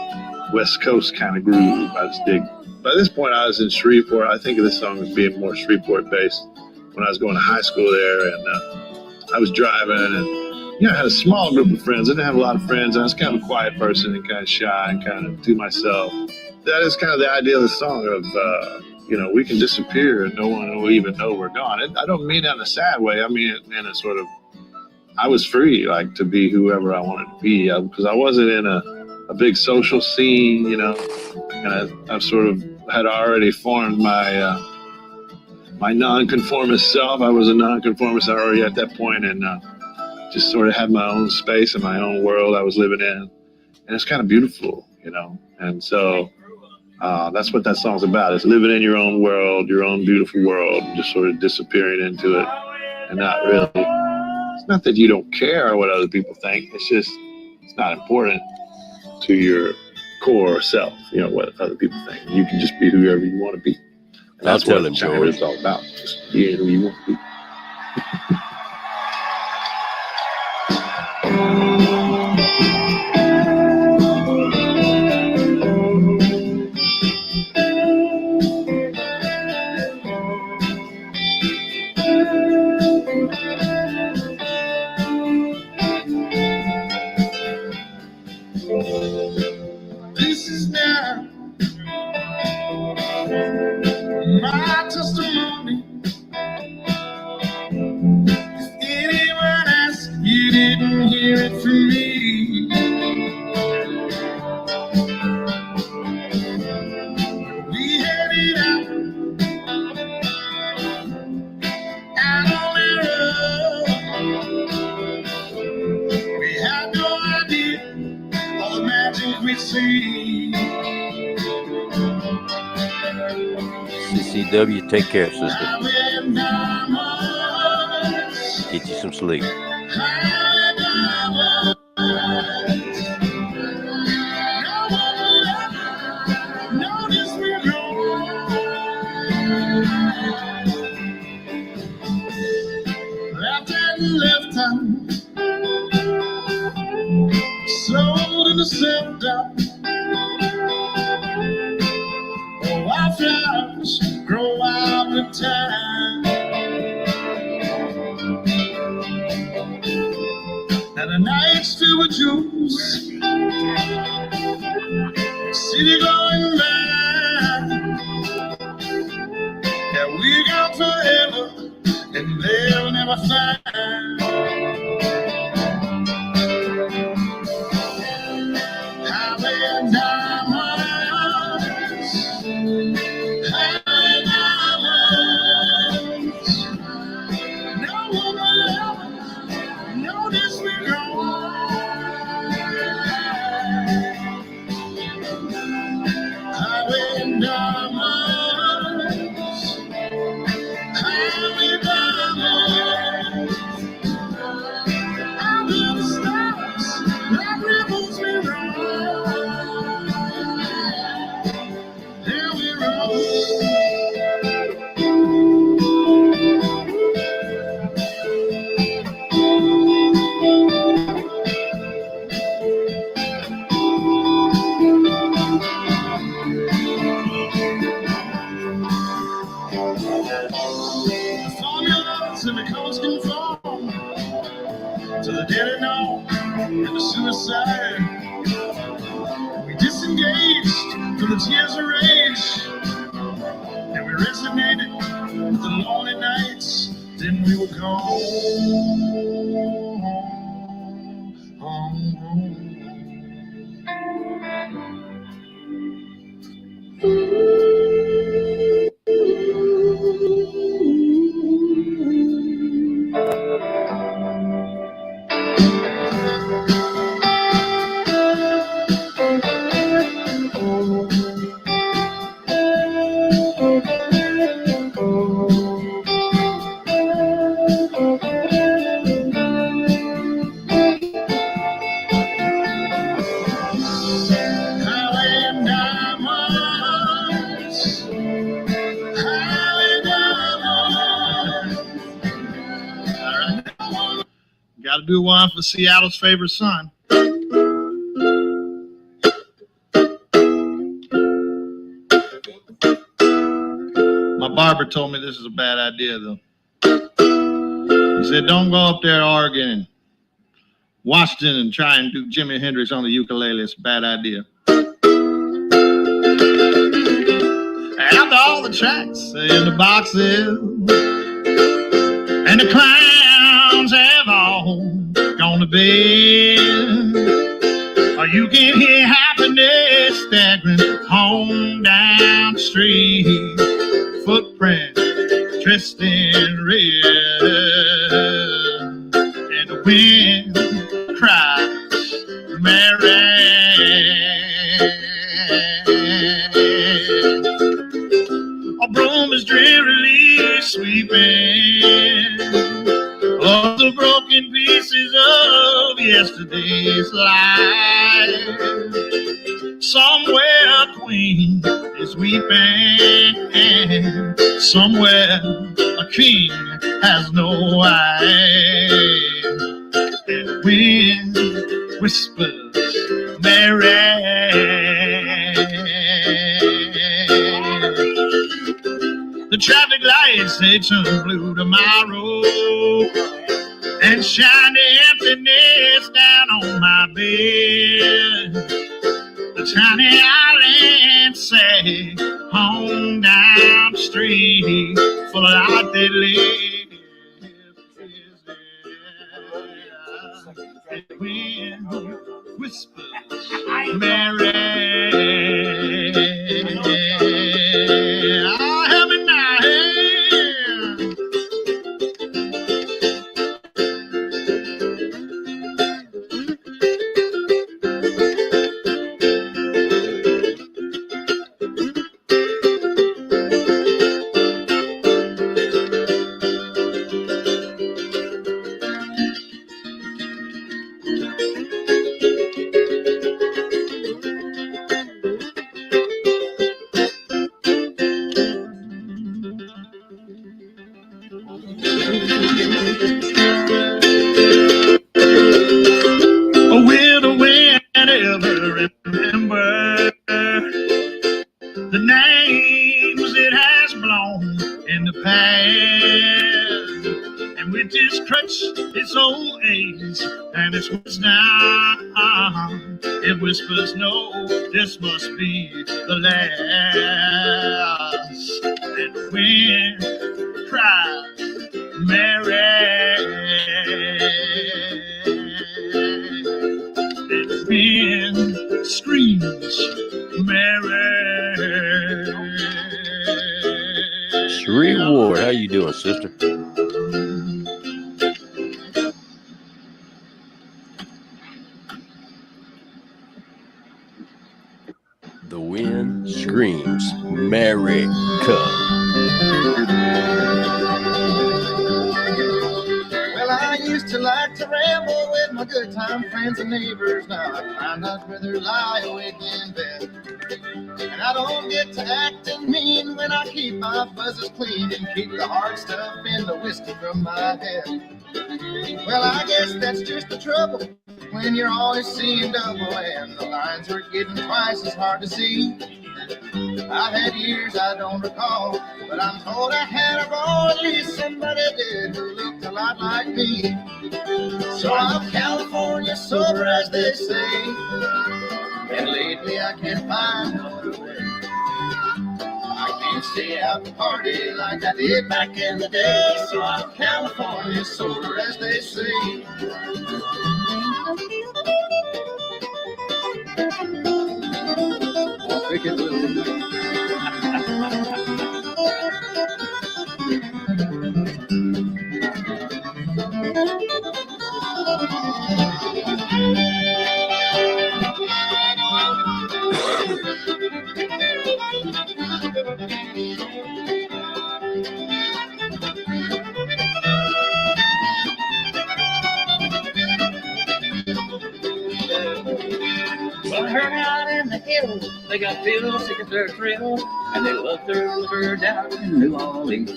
West Coast kind of groove I just dig. By this point, I was in Shreveport. I think of this song as being more Shreveport-based when I was going to high school there, and I was driving, and I had a small group of friends. I didn't have a lot of friends. I was kind of a quiet person and kind of shy and kind of to myself. That is kind of the idea of the song of, we can disappear and no one will even know we're gone. I don't mean that in a sad way. I mean it in a sort of, I was free, like, to be whoever I wanted to be, because I wasn't in a big social scene, and I sort of had already formed my my nonconformist self. I was a nonconformist already at that point, and just sort of had my own space and my own world I was living in, and it's kind of beautiful, and so that's what that song's about. It's living in your own world, your own beautiful world, just sort of disappearing into it, and not really, it's not that you don't care what other people think, it's just, it's not important to your core self, what other people think. You can just be whoever you want to be. And that's what it's all about, just being who you want to be. This is now my testimony. If anyone asks, you didn't hear it from me. We headed out on the road. We had no idea all the magic we see. CCW, take care, sister. Get you some sleep. Left hand, sold in the center. Oh, our flowers grow out of time. And the night's filled with jewels, city glowing by. Yeah, we got forever, and they'll never find. Highway diamonds, highway diamonds. No one will ever know this we're gone. Highway diamonds, highway diamonds. I will the stars like ribbons we run. Here we roll. The formula to the coast conform to the didn't know it was suicide. We disengaged from the tears of rage, and we resonated with the lonely nights. Then we were gone. Got to do one for Seattle's favorite son. My barber told me this is a bad idea, though. He said, don't go up there to Oregon and Washington and try and do Jimi Hendrix on the ukulele. It's a bad idea. After all the tracks in the boxes and the clowns have all gone to bed, or you can hear happiness staggering home down the street, footprint dressed in red, and the wind cries Mary. A broom is drearily sweeping all the broken pieces of yesterday's life. Somewhere a queen is weeping, somewhere a king has no wife, and the wind whispers Mary. The traffic lights, they turn blue tomorrow, and shine the emptiness down on my bed. The tiny island say, home down the street, for the light they live is there. The wind whispers, Mary. Oh, help me now, hey. Will the wind ever remember the names it has blown in the past? And with this crutch, its old age, and its wisdom, it whispers, no, this must be the last. And the wind cries, Mary. And the wind screams, Mary. Sheree Ward, how you doing, sister? The wind screams, America. Well, I used to like to ramble with my good time friends and neighbors. Now I find I'd rather lie awake in bed. And I don't get to acting mean when I keep my buzzes clean and keep the hard stuff in the whiskey from my head. Well, I guess that's just the trouble when you're always seeing double and the lines are getting twice as hard to see. I've had years I don't recall, but I'm told I had a boy, at least somebody did, who looked a lot like me. So I'm California sober, as they say, and lately I can't find no other way. I can't stay out and party like I did back in the day, so I'm California sober, as they say. Wicked little man. Well, I heard out in the hills, they got pills, sick of their thrill, and they love their liquor down in New Orleans.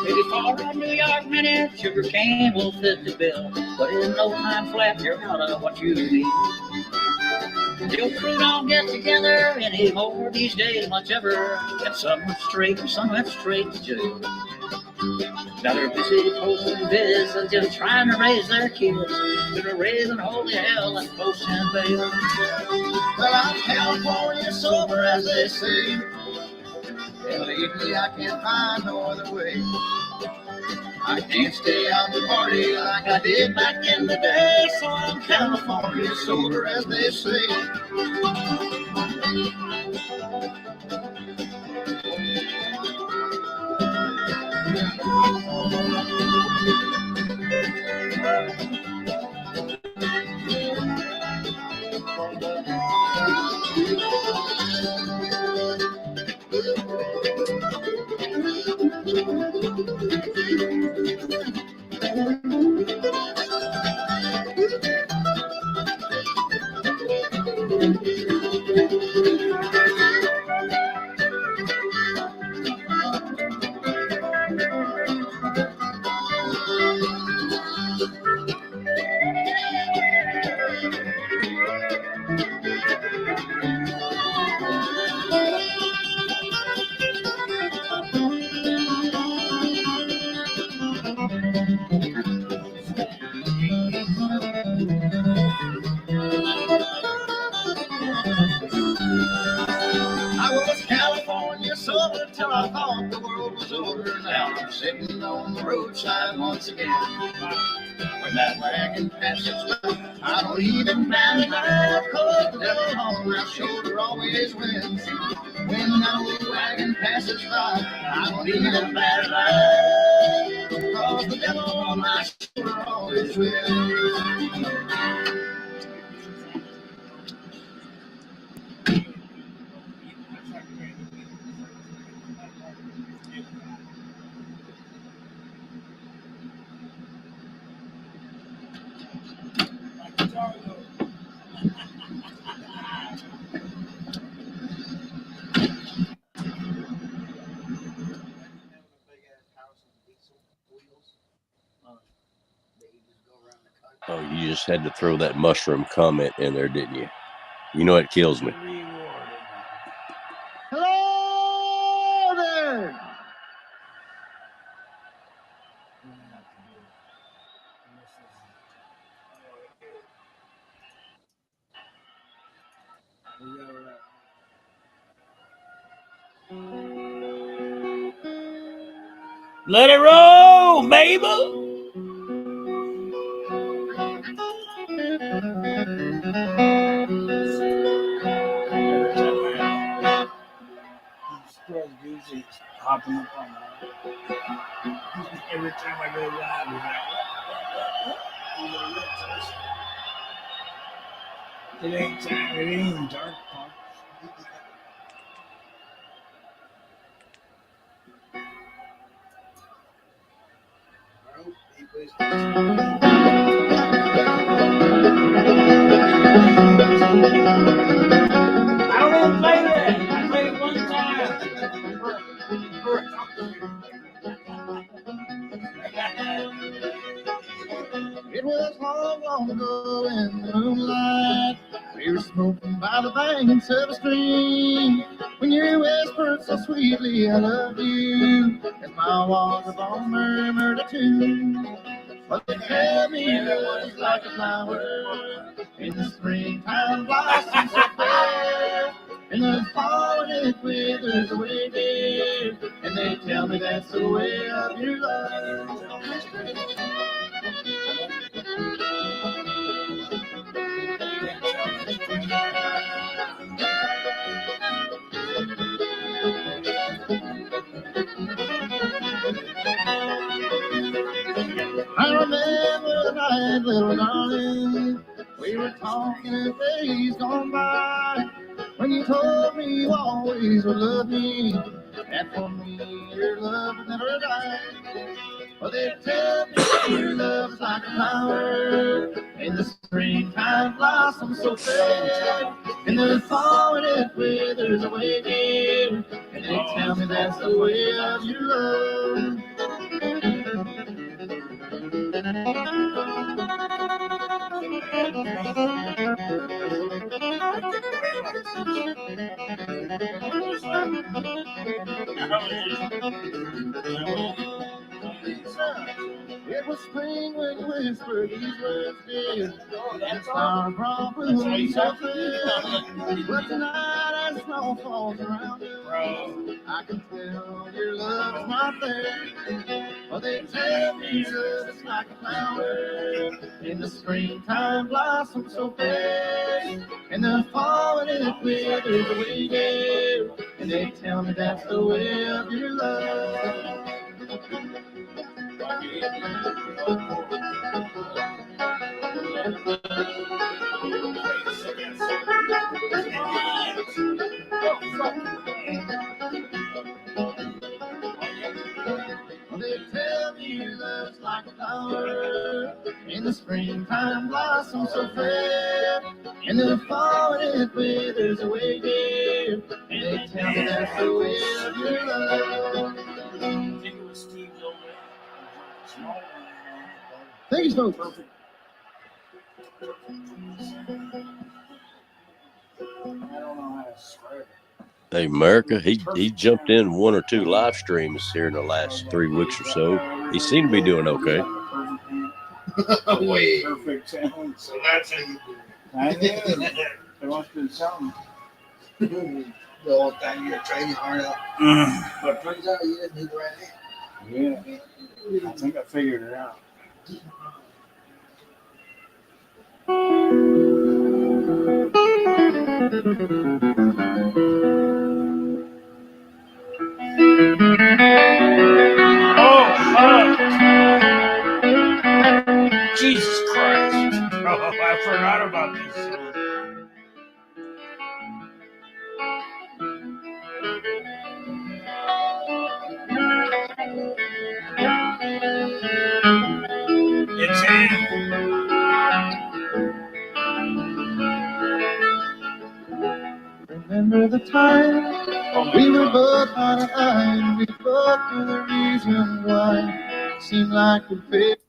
Maybe far on New York minute, sugar cane will fit the bill, but in no time flat, you're out of what you need. Your crew don't get together anymore these days much ever, and some went straight to jail. Now they're busy posting vids and just trying to raise their kids. They're raising holy hell and posting bail. Well, I'm California sober, as they say, and lately I can't find no other way. I can't stay out and party like I did back in the day, so I'm California sober, as they say. I was California sober till I thought the world was over. Now I'm sitting on the roadside once again. When that wagon passes by, I don't even bat an eye, 'cause the devil on my shoulder always wins. When that old wagon passes by, I don't even bat an eye, 'cause the devil on my shoulder always wins. Oh, you just had to throw that mushroom comment in there, didn't you? You know it kills me. Hello there! Let it roll, baby. Hopping up on that. Every time I go live, it ain't time, it ain't even dark. I don't want to play that. I played it one time. It was long, long ago in the moonlight. We were smoking by the banks of a stream. When you whispered so sweetly, I love you, as my walls of all murmured a tune. But they tell me love is like a flower in the springtime blossoms so fair, and the fall when it withers away, dear. And they tell me that's the way of your love. I remember the night, little darling, we were talking of days gone by, when you told me you always would love me, and for me your love would never die. Well, they tell me your love's like a flower in the springtime blossoms so fair, and the fall when it withers away, dear. And they tell me that's the way of your love. It was spring when you whispered these words, dear, and star brought bloom so clear. But tonight as snow falls around you, I can tell your love's not there. Oh, they tell me love is like a flower in the springtime blossoms so fair, and the fall when it withers away, dear. And they tell me that's the way of your love. They tell me love's like a flower in the springtime blossoms so fair, and the fall when it withers away, dear. And they tell me that's the way of your love. Thank you, folks. Hey, America, he jumped in one or two live streams here in the last 3 weeks or so. He seemed to be doing okay. Wait. Perfect sound. So that's how you do it. I know. There must have been something. The whole time you're training hard out. But turns out you didn't do the right thing. Yeah. I think I figured it out. Jesus Christ. Oh, I forgot about this song. It's in. Remember the time we were both on an island, we both knew the reason why. It seemed like we failed.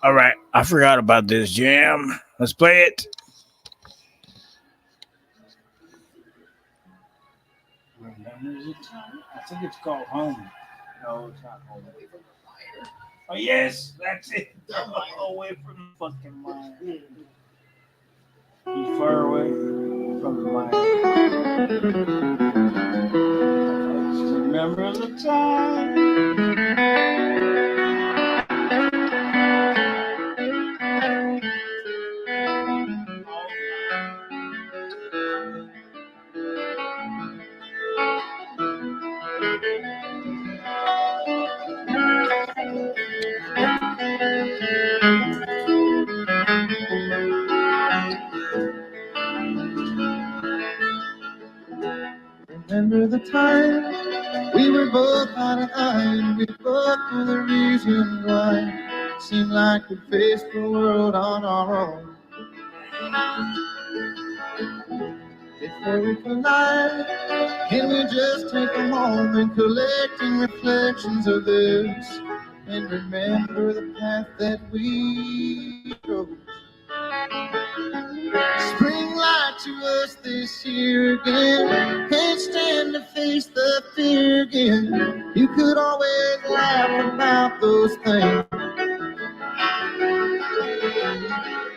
All right, I forgot about this jam. Let's play it. Remember the time? I think it's called Home. No, it's not Home. Oh, yes, that's it. Away from the fucking mine. He's far away from the mine. Just remember the time. Remember the time we were both on an island, we both knew the reason why. It seemed like we faced the world on our own. Before we collide, can we just take a moment collecting reflections of this and remember the path that we chose? Spring light to us this year again. Can't stand to face the fear again. You could always laugh about those things.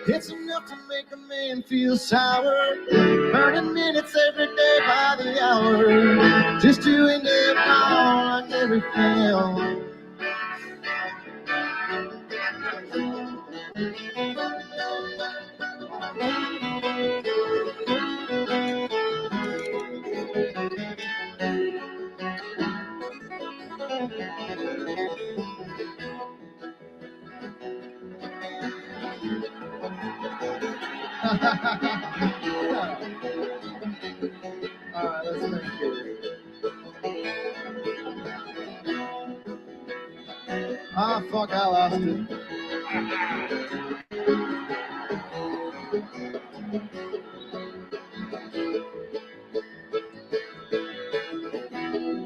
It's enough to make a man feel sour. Burning minutes every day by the hour. Just to end up all like everything else. Alright, let's make it. Ah, fuck, I lost it.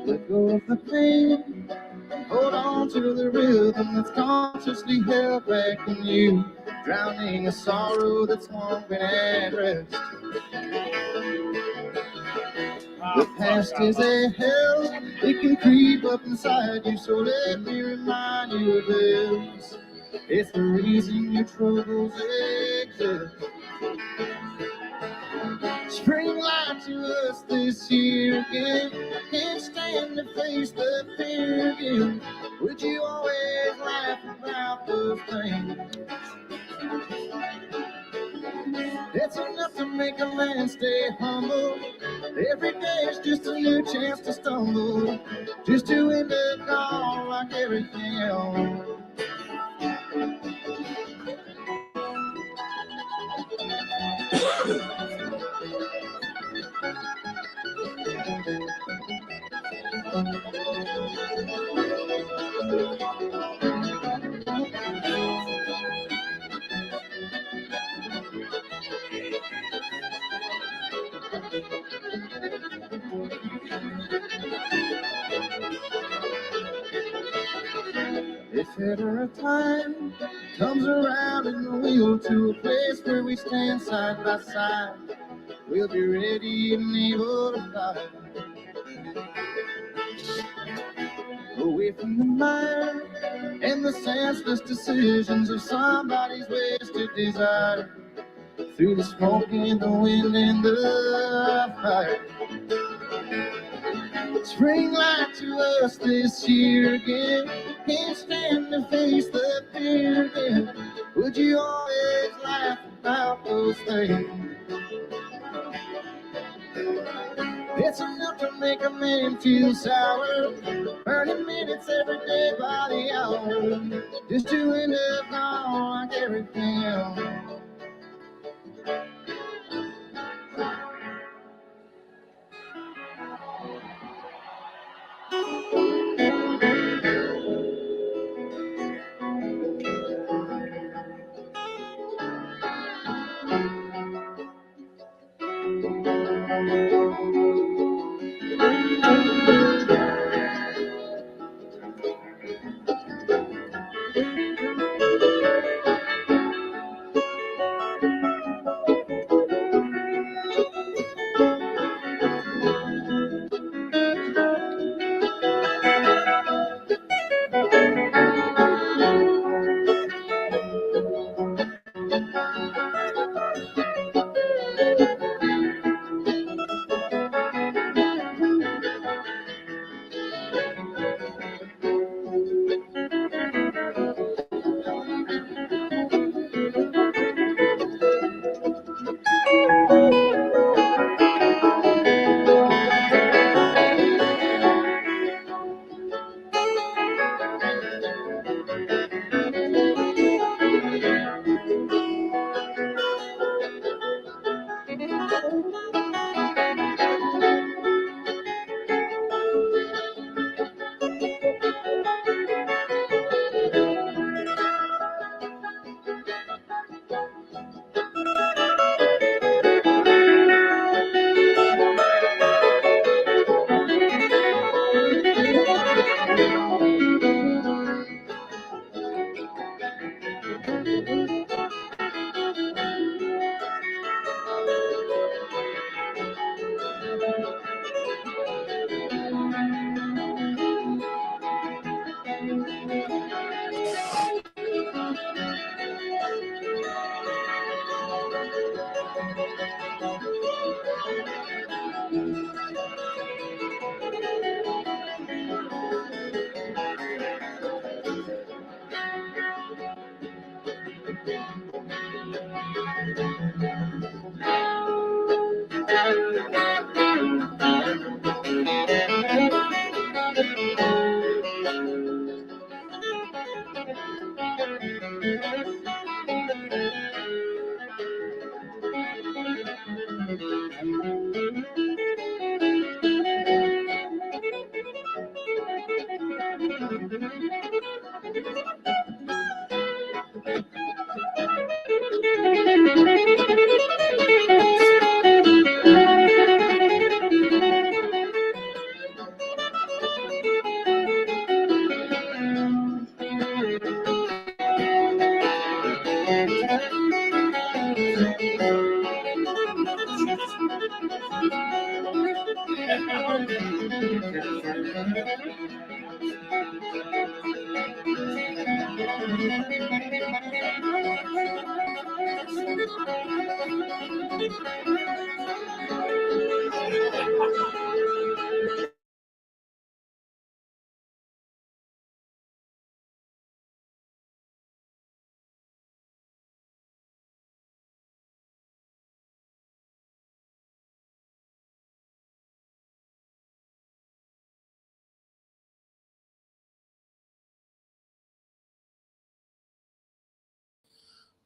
Let go of the pain, hold on to the rhythm that's consciously held back in you, drowning a sorrow that's long been at rest. The past is a hell, it can creep up inside you, so let me remind you of this. It's the reason your troubles exist. Spring light to us this year again. Can't stand to face the fear again. Would you always laugh about those things? It's enough to make a man stay humble. Every day is just a new chance to stumble. Just to end up all like everything else. If ever a time comes around and the wheel to a place where we stand side by side, we'll be ready and able to fight. Away from the mire and the senseless decisions of somebody's wasted desire. Through the smoke and the wind and the fire. Spring light to us this year again. Can't stand to face the fear again. Would you always laugh about those things? It's enough to make a man feel sour. Burning minutes every day by the hour. Just to end up gone like everything else.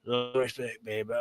So respect, baby.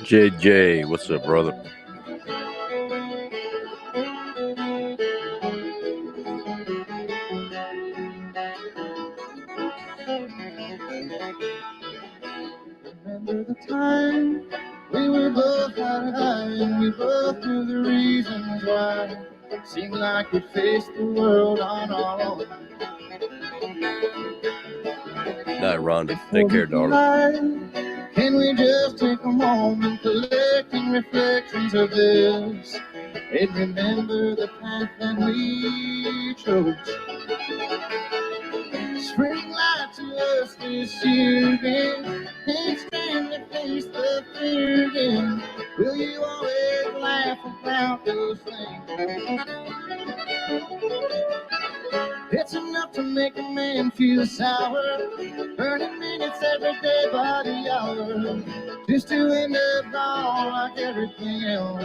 JJ, what's up, brother? Remember the time we were both out high and we both knew the reasons why. Seemed like we faced the world on our own. Night, Rhonda. Take care, darling. Can we just take a moment collecting reflections of this and remember the path that we chose? Spring light to us this year again. Can't stand to face the fear again. Will you always laugh about those things? It's enough to make a man feel sour, burning minutes every day by the hour, just to end up all like everything else.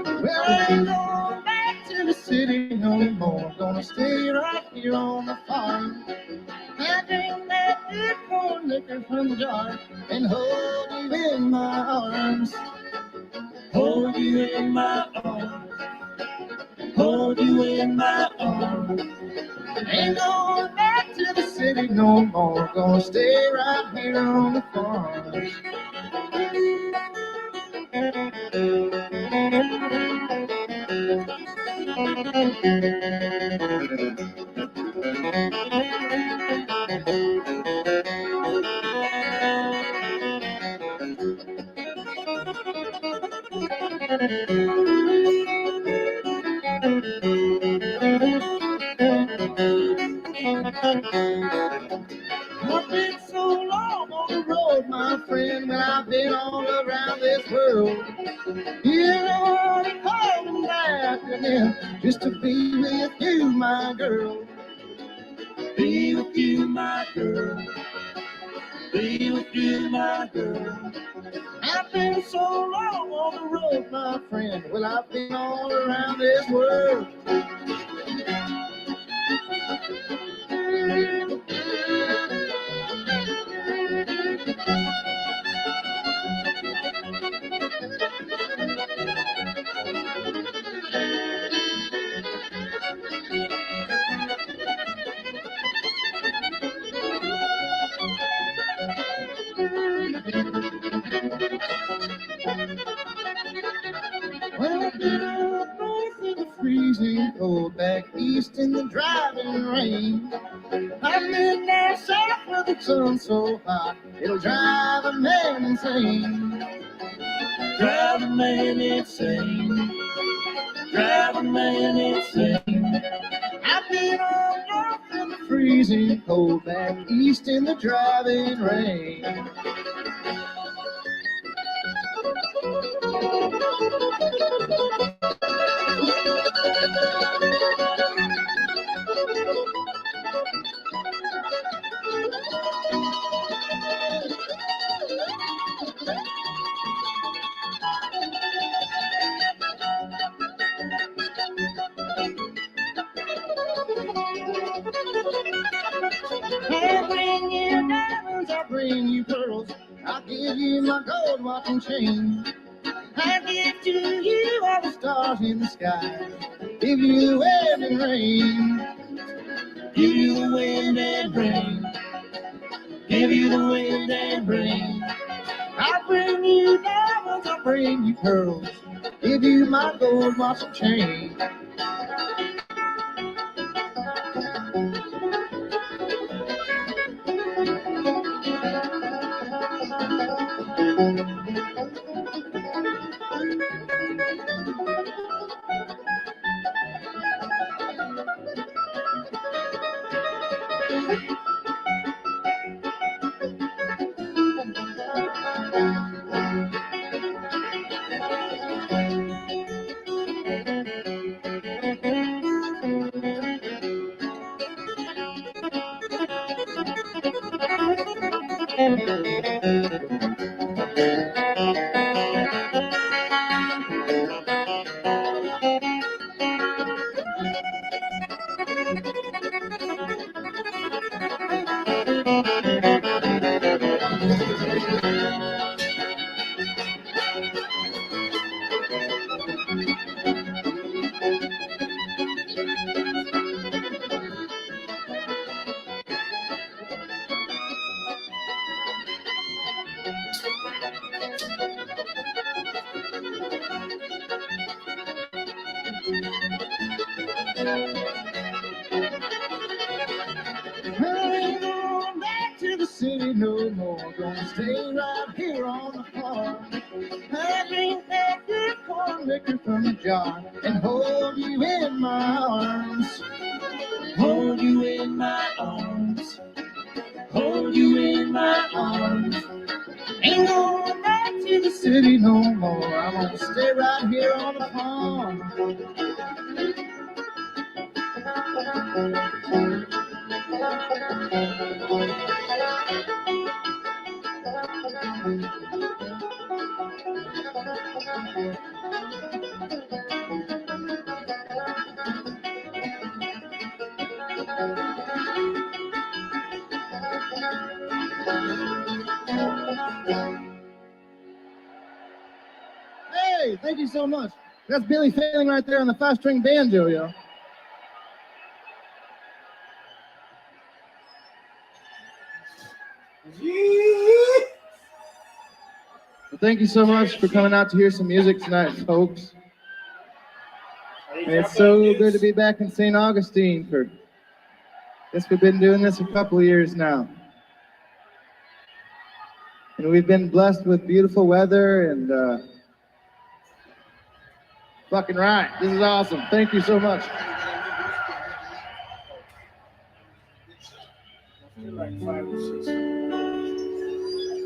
Well, I ain't going back to the city no more. Gonna stay right here on the farm. I drink that good corn liquor from the jar and hold you in my arms. Hold you in my arms. Hold you in my arms. Ain't going back to the city no more. Gonna stay right here on the farm. I've been so long on the road, my friend, when I've been all around this world. You know I'm coming back again, just to be with you, my girl. Be with you, my girl. Be with you, my girl. I've been so long on the road, my friend. Well, I've been all around this world. Well, I've been up north in the freezing cold, back east in the driving rain. I've been down south where the sun's so hot, it'll drive a man insane. Drive a man insane. Drive a man insane. I've been up north in the freezing cold, back east in the driving rain. I'll bring you diamonds, I'll bring you pearls, I'll give you my gold watch and chain. I'll give to you all the stars in the sky, give you the wind and rain. Give you the wind and rain. Give you the wind and rain. I'll bring you diamonds, I'll bring you pearls, give you my gold watch and chain. I ain't going back to the city no more. Gonna stay right here on the farm. I drink that good corn liquor from the jar and hold you in my arms. Hold you in my arms. Hold you in my arms. Ain't going back to the city no more. I'm gonna stay right here on the farm. Hey, thank you so much. That's Billy Failing right there on the 5-string banjo, yo. Well, thank you so much for coming out to hear some music tonight, folks. And it's so good to be back in St. Augustine. Guess we've been doing this a couple of years now. And we've been blessed with beautiful weather and fucking right. This is awesome. Thank you so much.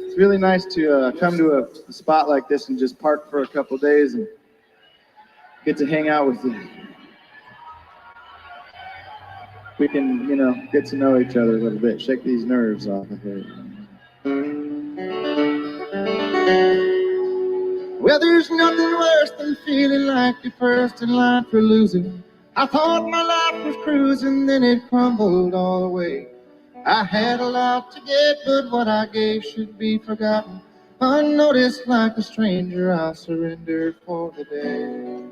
It's really nice to come to a spot like this and just park for a couple of days and get to hang out with you. We can, get to know each other a little bit, shake these nerves off of here. Well, there's nothing worse than feeling like you're first in line for losing. I thought my life was cruising, then it crumbled all away. I had a lot to get, but what I gave should be forgotten. Unnoticed like a stranger, I surrendered for the day.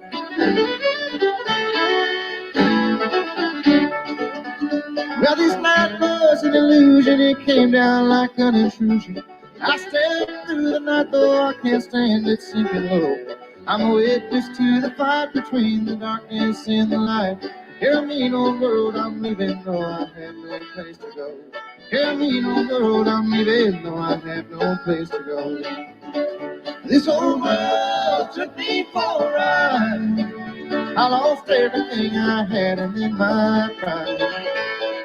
Well, this night was an illusion, it came down like an intrusion. I stepped through the night, though I can't stand it sinking low. I'm a witness to the fight between the darkness and the light. Here a mean old world I'm leaving, though I have no place to go. Here a mean old world I'm leaving, though I have no place to go. This old world took me for a ride. I lost everything I had and then my pride.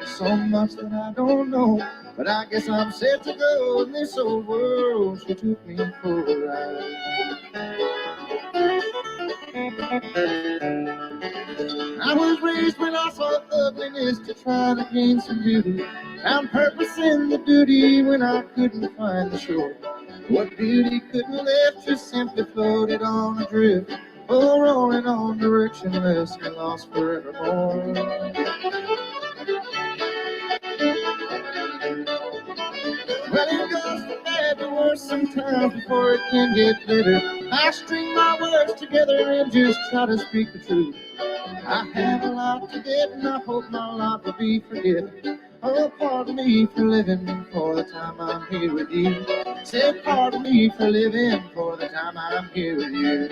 So much that I don't know, but I guess I'm set to go in this old world. She took me for a ride. I was raised when I saw ugliness to try to gain some beauty. Found purpose in the duty when I couldn't find the shore. What beauty couldn't lift just simply floated on a drift. Oh, rolling on directionless and lost forevermore. Well, it goes from bad to worse sometimes before it can get better. I string my words together and just try to speak the truth. I have a lot to get and I hope my lot will be forgiven. Oh, pardon me for living for the time I'm here with you. Said pardon me for living for the time I'm here with you.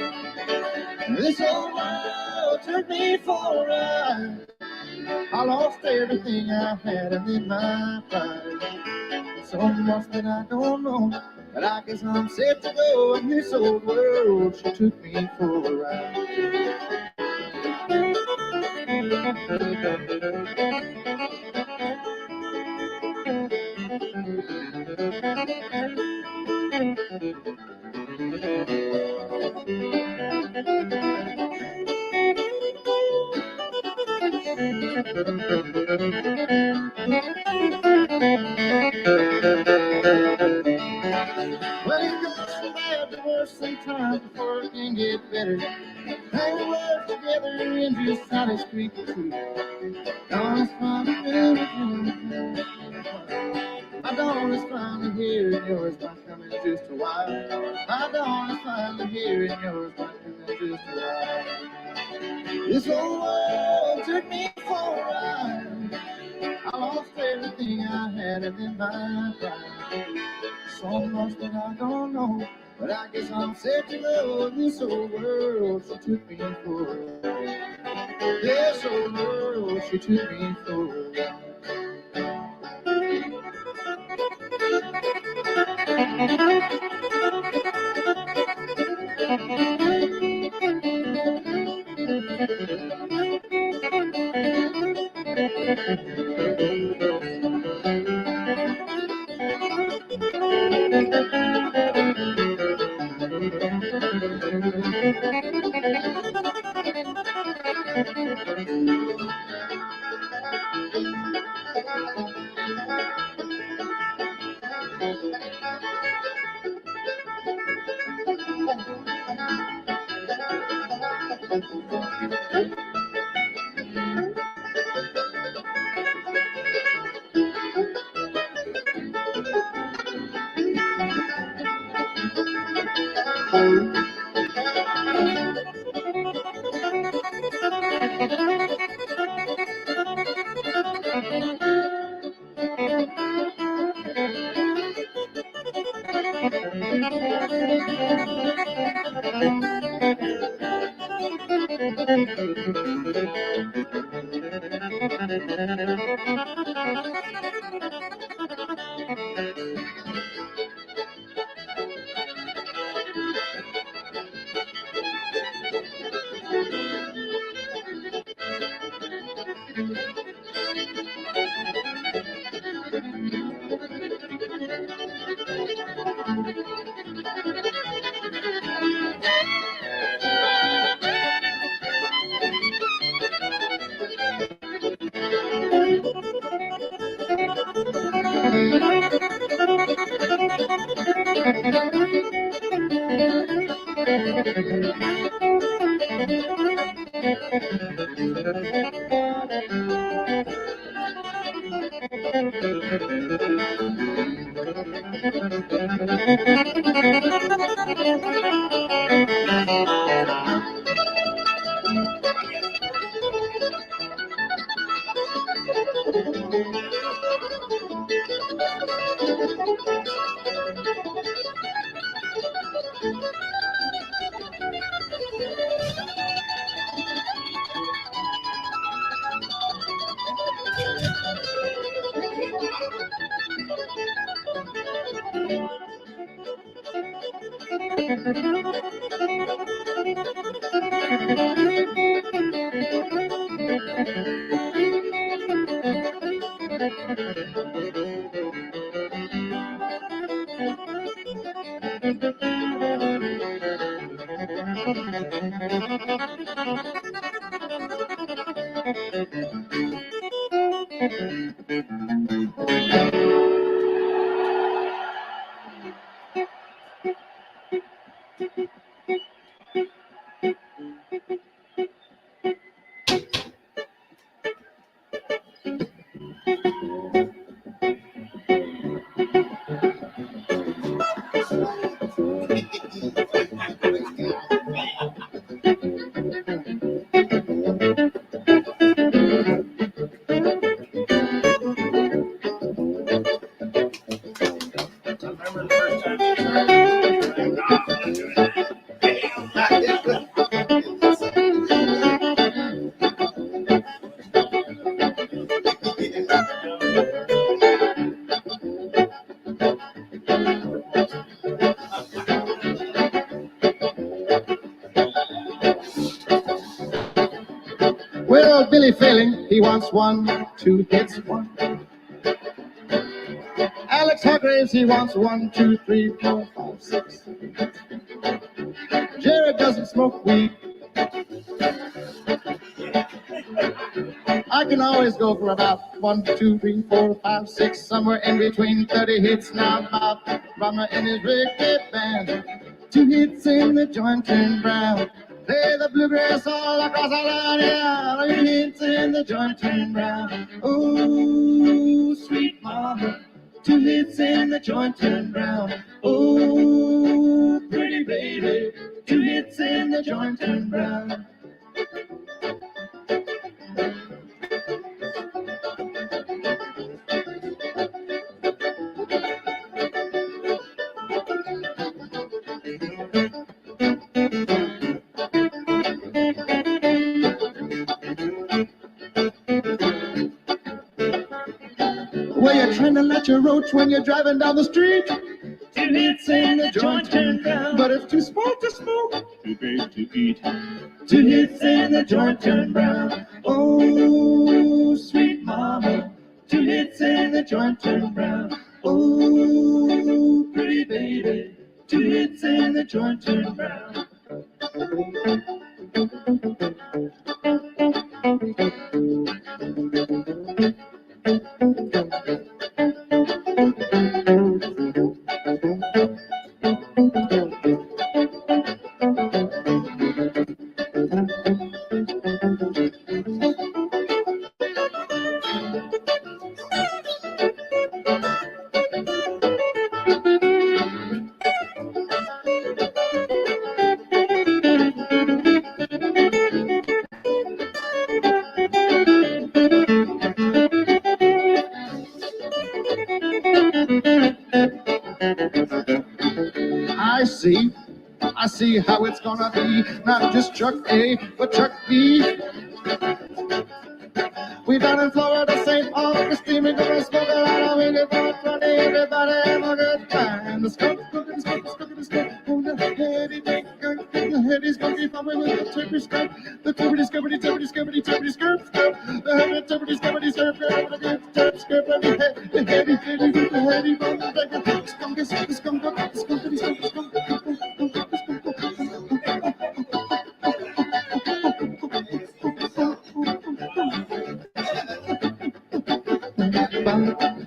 This old world took me for a ride. I lost everything I had and then my pride. So much that I don't know, but I guess I'm set to go in this old world. She took me for a ride. Well, it goes from bad to worse sometimes before it can get better. Hang words together and just try to speak the truth. Dawn is finally here. My dawn is finally here and yours not coming just a while. My dawn is finally here and yours not coming just a while. This old world took me for a ride. I lost everything I had and then my pride. So much that I don't know, but I guess I'm set to go in this old world. She took me for a ride. This old world, she took me for a ride. Well, Billy Failing, he wants 1, 2 hits, 1. Alex Hargraves, he wants 1, 2, 3, 4, 5, 6. Jared doesn't smoke weed. I can always go for about 1, 2, 3, 4, 5, 6, somewhere in between 30 hits now. Bob Brahma and his reggae band. 2 hits in the joint turn brown. Play the bluegrass all across the line, yeah. 2 hits in the joint turn brown. Oh, sweet mama. 2 hits in the joint turn brown. Oh, pretty baby. 2 hits in the joint turn brown. Well, you're trying to let your roach when you're driving down the street. 2 hits in the joint turn brown. But it's too small to smoke, too big to eat. 2 hits in the joint turn brown. Oh, sweet mama. 2 hits in the joint turn brown. Oh, pretty baby. 2 hits in the joint turn brown. see. I see how it's gonna be, not just truck A, but truck B. We down in Florida, St. Augustine, we gonna smoke a lot of weed, it's funny, everybody have a good time. The skunk, the skunk, the skunk, the skunk, oh, the heady, the heady's gonna be bumping with the turkey skunk, the turkey scubbity, turkey scubbity, turkey skirt, the heady, turkey scubbity, skirt, the good turkey skirt, the heady, the heady, the skunk, the skunk, the skunk, the skunk, the skunk, the skunk.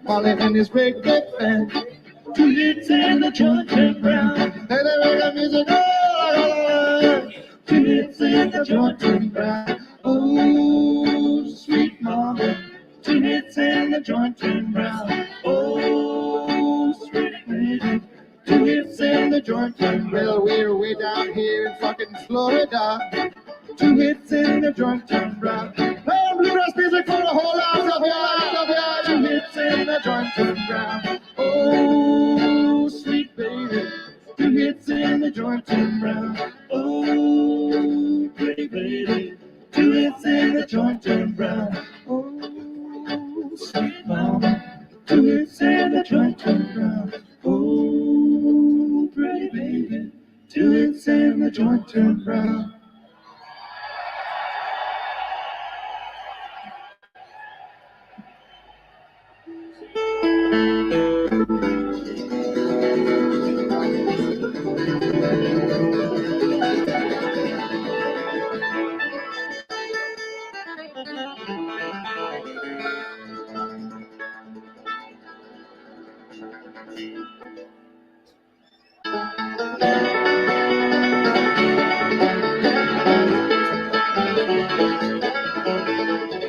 Molly and his great band, 2 hits and the joint turned brown. Hey, they make the music, oh, 2 hits and the joint turned brown. Oh, sweet mama, 2 hits and the joint turned brown. Oh, sweet lady, 2 hits and the joint turned brown. Well, we're way down here in fucking Florida. 2 hits and the joint turned brown. Playing bluegrass music for the whole lot of ya. 2 hits and the joint turned brown. Oh, sweet baby, 2 hits and the joint turned brown. Oh, pretty baby, 2 hits and the joint turned brown. Oh, sweet mama, 2 hits and the joint turned brown. Oh, pretty baby, 2 hits and the joint turned brown.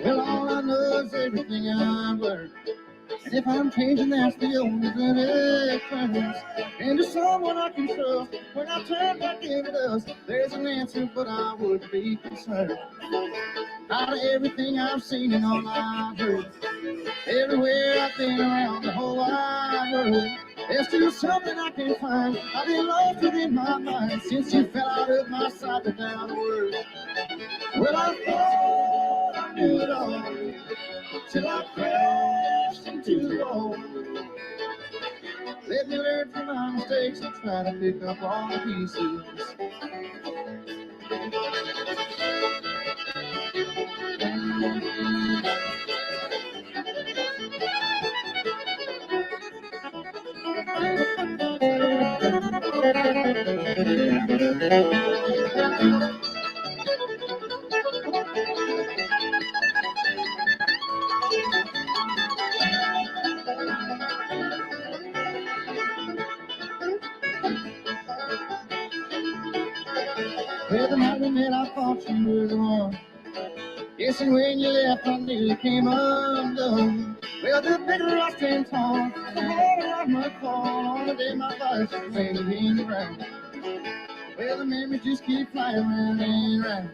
Well, all I know is everything I've learned. And if I'm changing, that's the only good difference. Into someone I can trust. When I turn back into dust, there's an answer, but I would be concerned. Out of everything I've seen and all I've heard, everywhere I've been around the whole wide world, there's still something I can't find. I've been lost within my mind since you fell out of my sight and down the world. Well, I thought I knew it all till I crashed into the wall. Let me learn from my mistakes and try to pick up all the pieces. Well, the night we met, I thought you were the one. Yes, and when you left, I nearly came undone. Well, the bigger I stand tall, the harder I must fall on the day my voice is laying in the ground. Well, the memories just keep flying round and round.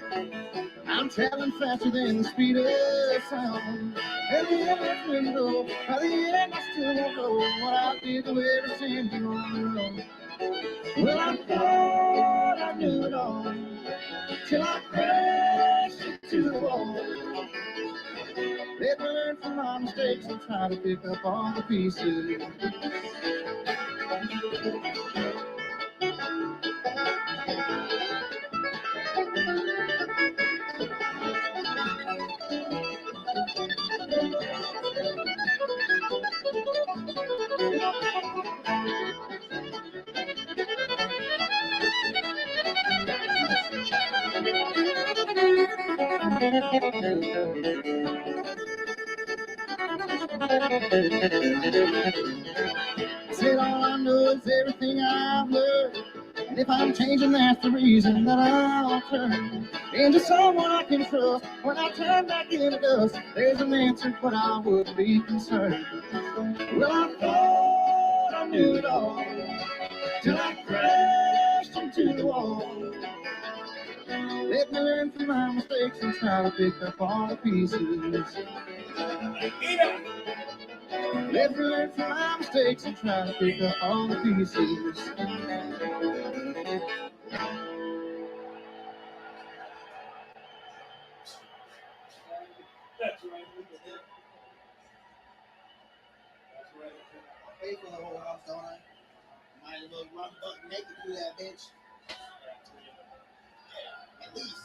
I'm traveling faster than the speed of sound. At the end, I couldn't go. By the end, I still won't know what I did to ever send you on the road. Well, I thought I knew it all till I crashed into the wall. Let me learn from my mistakes and try to pick up all the pieces. Said all I know is everything I've learned. And if I'm changing, that's the reason that I'll turn into someone I can trust. When I turn back into dust, there's an answer, but I would be concerned. Well, I thought I knew it all till I crashed into the wall. Let me learn from my mistakes and try to pick up all the pieces. Let me learn from my mistakes and try to pick up all the pieces. pay for the whole house, don't I? Might as well run buck naked through that bitch. At least.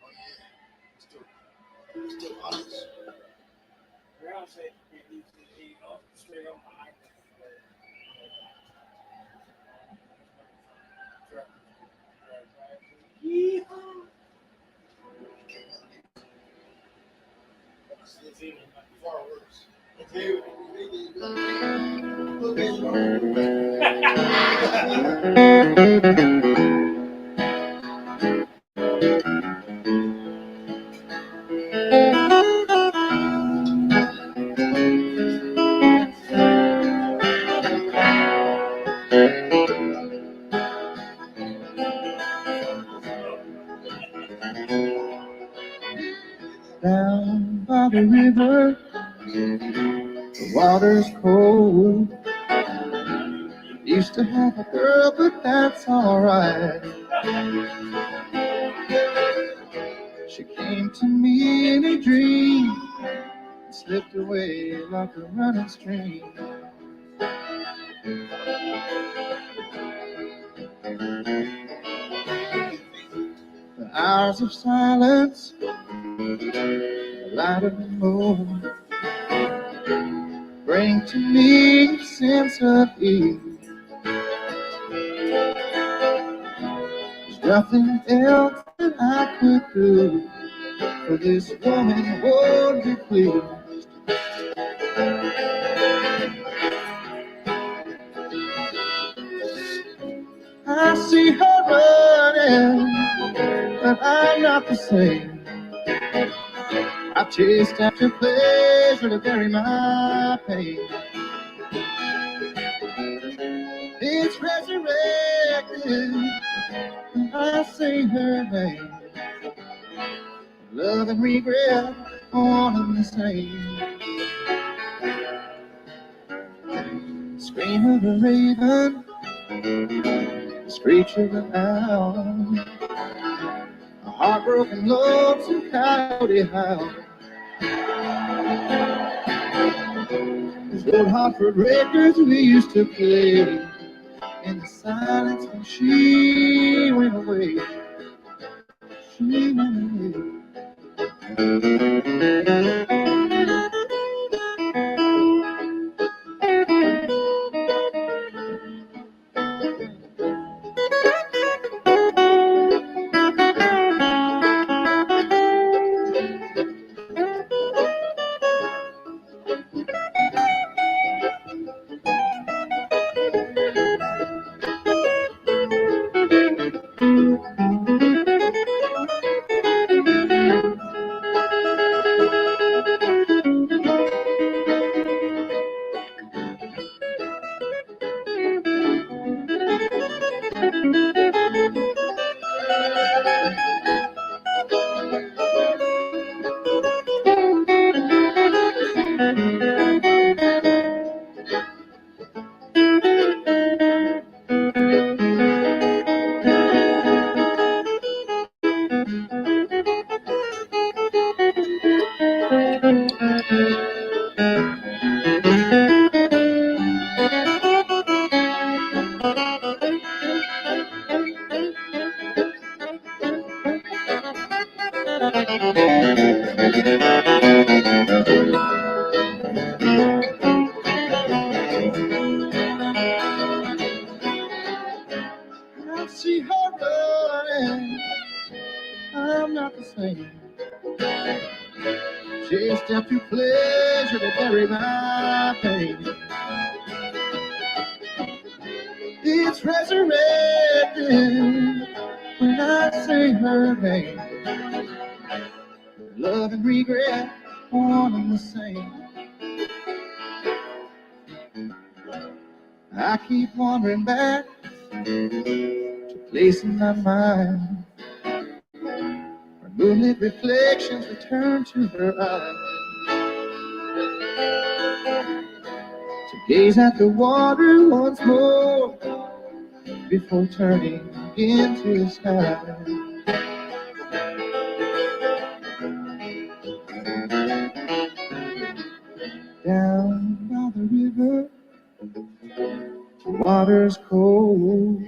Oh yeah. Still honest. Ground said you off straight on my It's even far worse. It's you. Down by the river, the water's cold. Used to have a girl, but that's alright. She came to me in a dream, slipped away like a running stream. The hours of silence, the light of the moon, bring to me a sense of ease. There's nothing else that I could do for this woman won't be pleased. I see her running, but I'm not the same. I chased after pleasure to bury my pain. It's resurrected when I say her name. Love and regret, one and the same. Scream of a raven, the screech of an owl, a heartbroken lonesome coyote howl. Those old Hartford records we used to play in the silence when she went away. She went away. I see her running, I'm not the same. Chased after pleasure to bury my pain. It's resurrected when I say her name. Love and regret, one and the same. I keep wandering back to place in my mind where moonlit reflections return to her eyes. To gaze at the water once more before turning into the sky. Down by the river, the water's cold.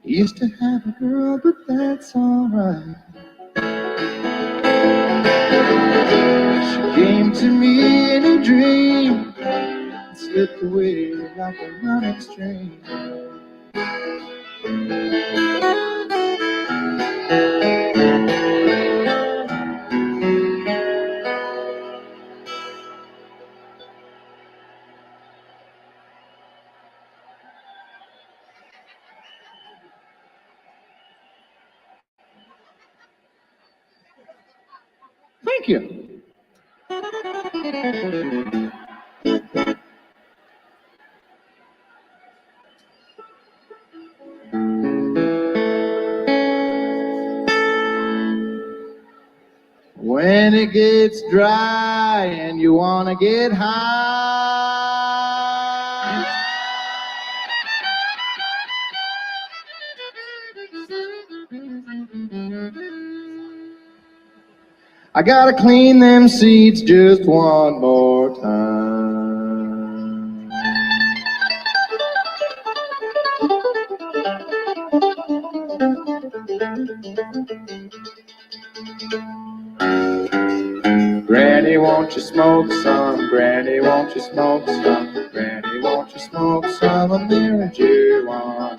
Used to have a girl, but that's alright. She came to me in a dream and slipped away like a running stream. Thank you. When it gets dry and you wanna get high, I gotta clean them seats just one more time. Granny, won't you smoke some? Granny, won't you smoke some? Granny, won't you smoke some of marijuana?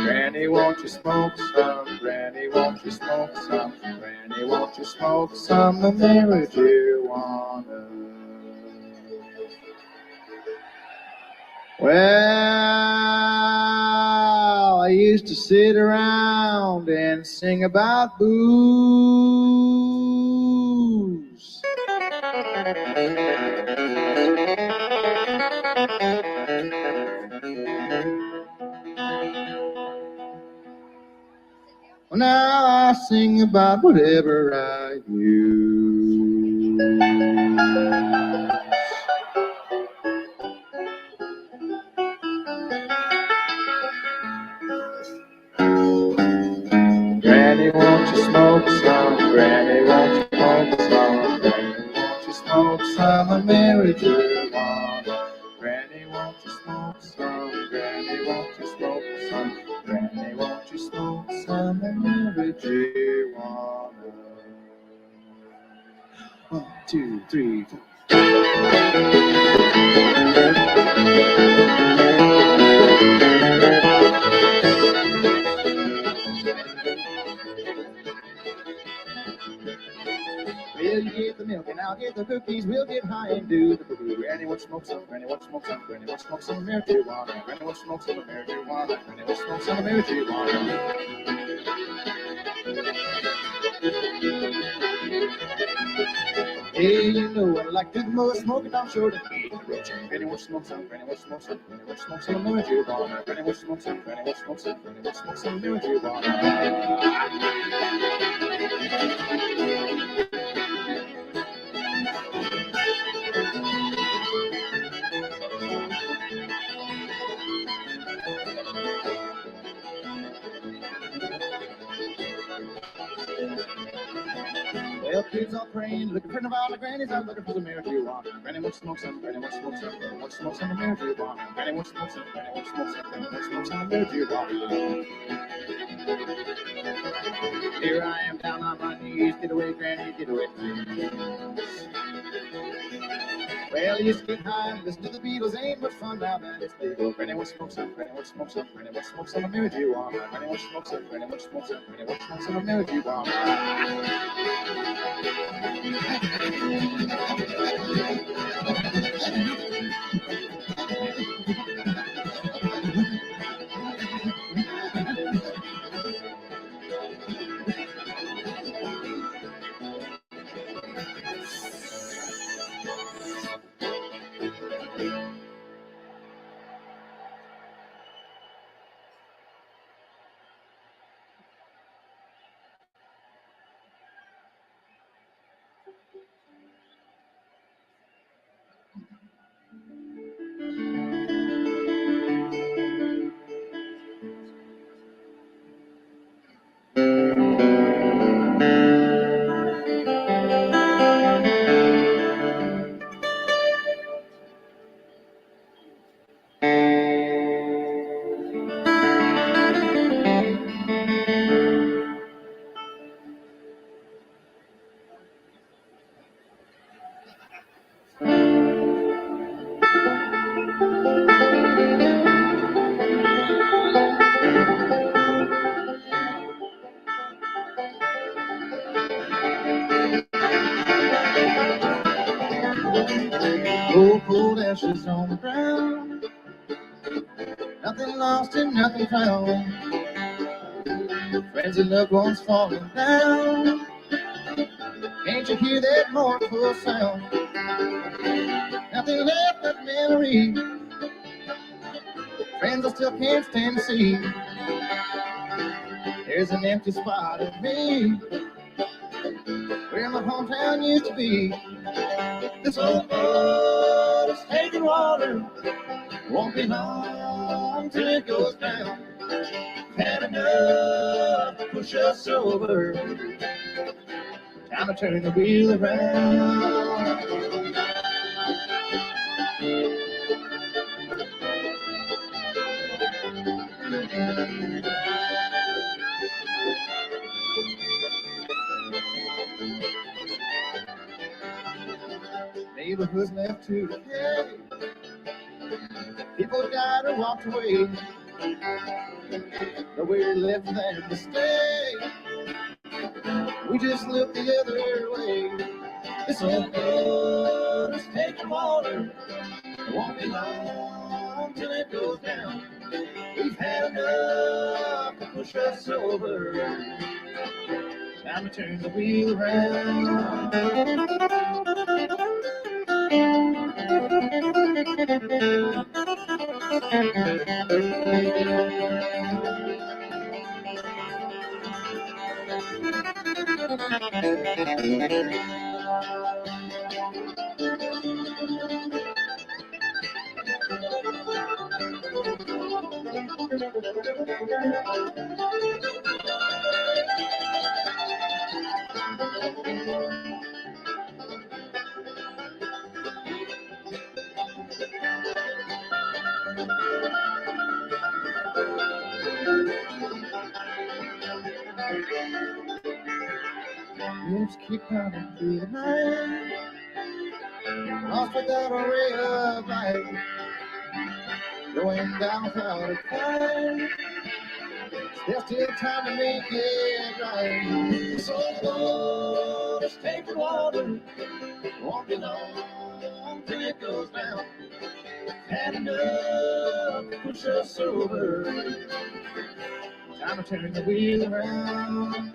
Granny, won't you smoke some? Granny, won't you smoke some? Granny, won't you smoke some of marijuana? Well, I used to sit around and sing about booze. Well, now I sing about whatever I use. Granny, won't you smoke some? Granny, won't you smoke some? Granny, won't you smoke some of marijuana? Granny, won't you smoke some? Granny, won't you smoke some? Granny, won't you smoke some of marijuana? 1, 2, 3, 4. We'll get the milk and I'll get the cookies. We'll get high and do the boogie. Granny, won't you smoke some? Granny, won't you smoke some? Granny, won't you smoke some marijuana? Granny, won't you smoke some marijuana? Granny, won't you smoke some marijuana? Hey, you know what I like to do the most, smoking down short and eat the roach. Granny, won't you smoke some? Granny, won't you smoke some? Granny, won't you smoke some marijuana? Granny, won't you smoke some? Granny, won't you smoke some? Granny, won't you smoke some marijuana? Well, kids all praying, looking for Nirvana. Granny's out looking for some marijuana. Granny, won't you smoke some? Granny, won't you smoke some? Granny, won't you smoke some marijuana? Granny, won't you smoke some? Granny, won't you smoke some? Granny, won't you smoke some marijuana? Here I am down on my knees. Get away, Granny, get away, please. Well, you used to get high and listen to the Beatles. Ain't much fun now that it's legal. Granny, won't you smoke some? Granny, won't you smoke some? Granny, won't you smoke some marijuana? Granny, won't you smoke some? Granny, won't you smoke some? Granny, won't you smoke some marijuana? Nothing lost and nothing found. Friends and loved ones falling down. Can't you hear that mournful sound? Nothing left but memory. Friends I still can't stand to see. There's an empty spot in me where my hometown used to be. This old boat is taking water. Won't be long till it goes down. Had enough to push us over. Time to turn the wheel around. Neighborhoods left to decay. People died or walked away. Nowhere left for them to stay. We just looked the other way. This old boat is taking water. It won't be long till it goes down. We've had enough to push us over. Time to turn the wheel around. Lips keep pounding through the night. Lost without a ray of light. Going down without a fight. There's still time to make it right. So Lord, just take the water. Won't be long till it goes down. Had enough to push us over. Time to turn the wheel around.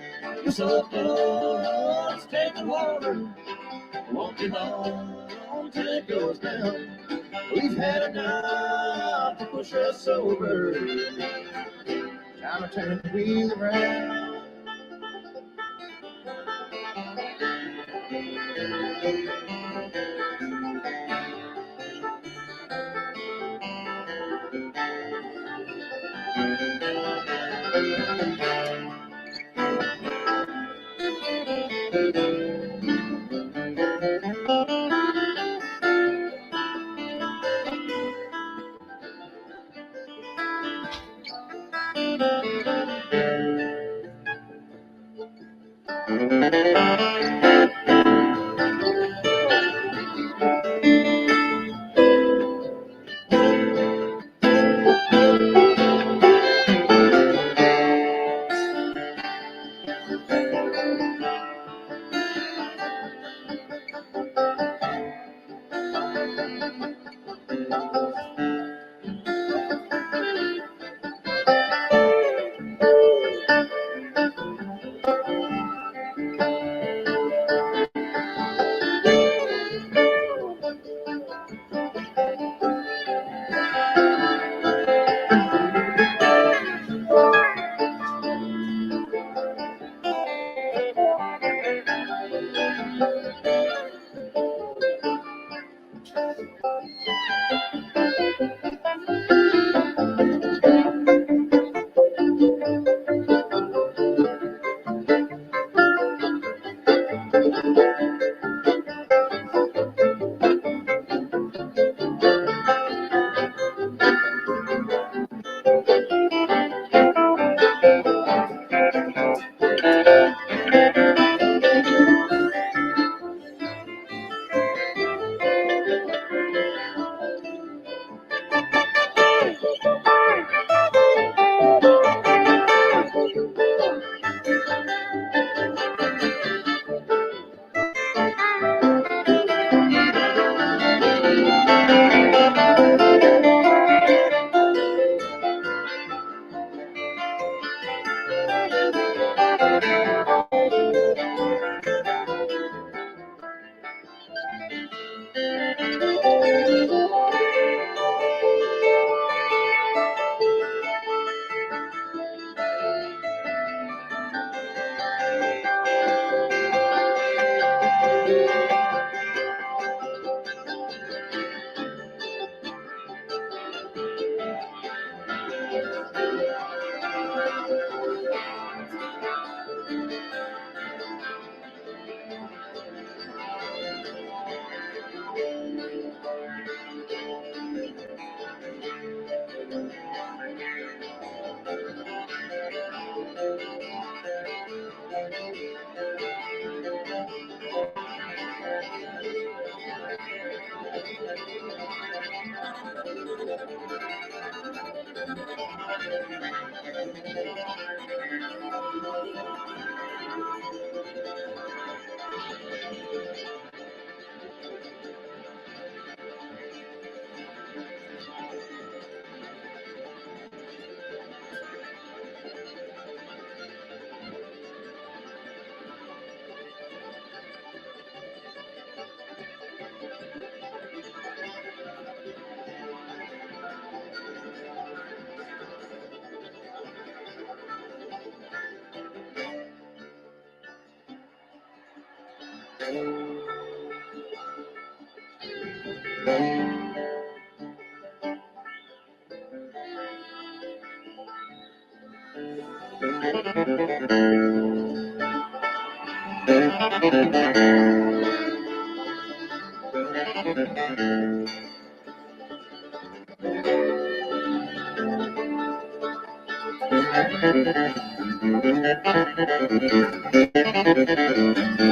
So Lord, just take the water. Won't be long till it goes down. We've had enough to push us over. Time to turn the wheel around.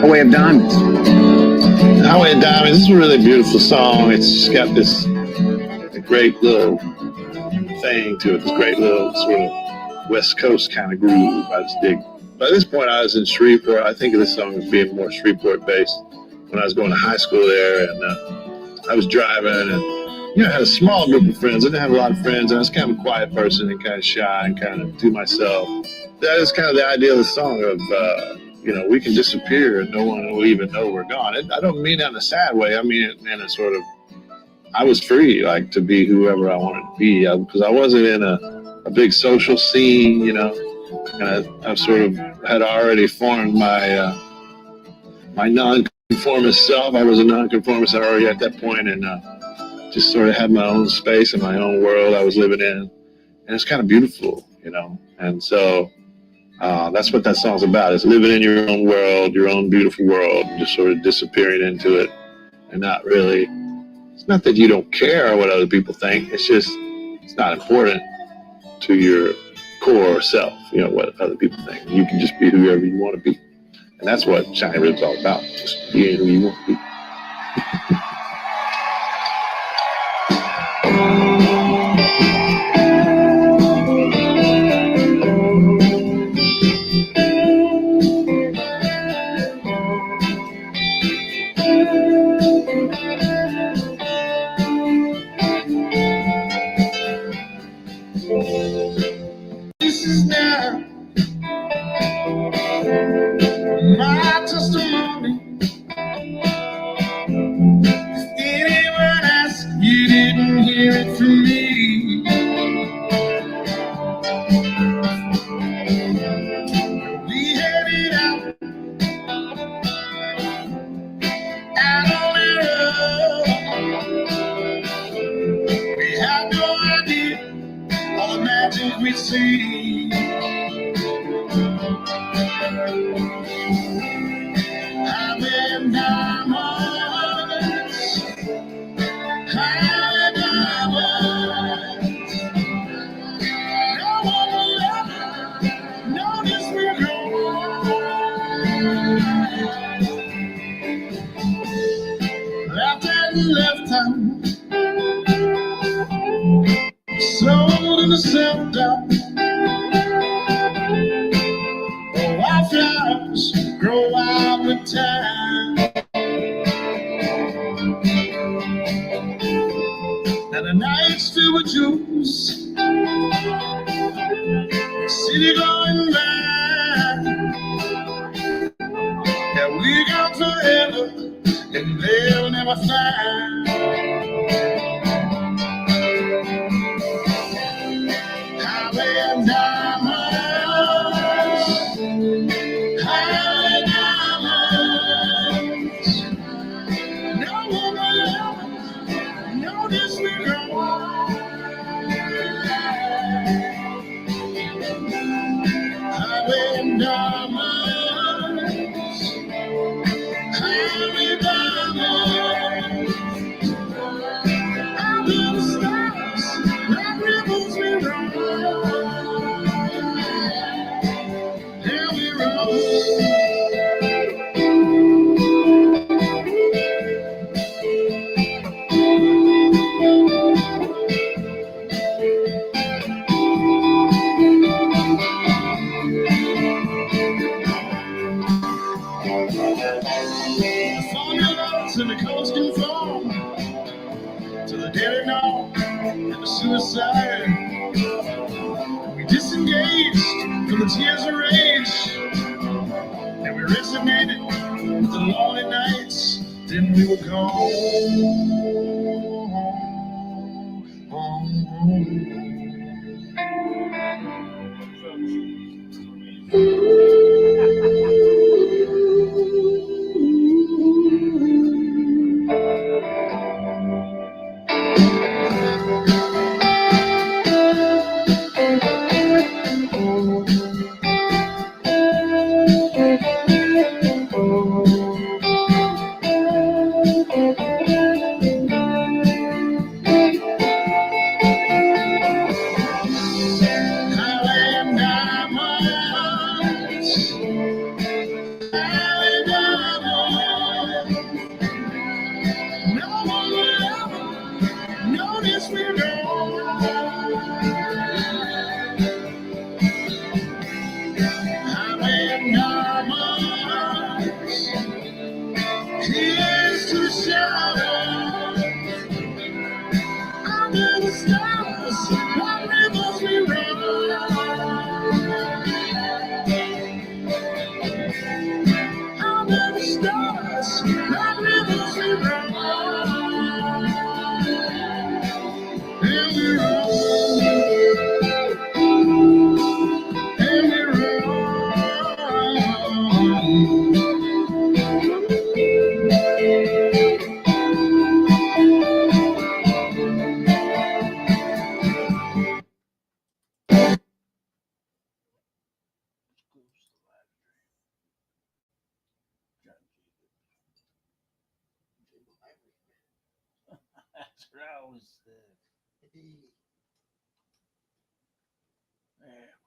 Highway of Diamonds. Highway of Diamonds is a really beautiful song. It's just got this great little thing to it, this great little sort of West Coast kind of groove. I just dig. By this point, I was in Shreveport. I think of this song as being more Shreveport based when I was going to high school there, and I was driving, and I had a small group of friends. I didn't have a lot of friends, and I was kind of a quiet person and kind of shy and kind of to myself. That is kind of the idea of the song of, we can disappear and no one will even know we're gone. I don't mean that in a sad way. I mean it in a sort of, I was free, like, to be whoever I wanted to be, because I wasn't in a big social scene, and I sort of had already formed my my nonconformist self. I was a nonconformist already at that point, and just sort of had my own space and my own world I was living in, and it's kind of beautiful, and so that's what that song's about. It's living in your own world, your own beautiful world, and just sort of disappearing into it, and not really. It's not that you don't care what other people think. It's just it's not important to your core self. What other people think. You can just be whoever you want to be, and that's what Shiny Rib's all about. Just being who you want to be. This is now my testimony. If anyone asks, you didn't hear it from me. We headed out on the road. We had no idea all the magic we'd see. Highway of diamonds, highway of diamonds. No one will ever know this we're going. Left and left hand, sold in the self-doubt. Wildflowers grow out with time. And the night's filled with jewels, city going by. Yeah, we got forever, and they'll never find. Highway of diamonds, highway of diamonds. No one will ever know this we're going. Here we roll. The formulas and the codes conform to the daily norm and the suicide. We disengaged from the tears of rage, and we resonated with the lonely nights. Then we were Highway diamonds, highway diamonds. No one will ever notice me wrong. Highway diamonds, here's to the shadow. Under the stars, what rivers we run. Under the stars, what rivers we run. And we roll, and we That's what I was. Yeah.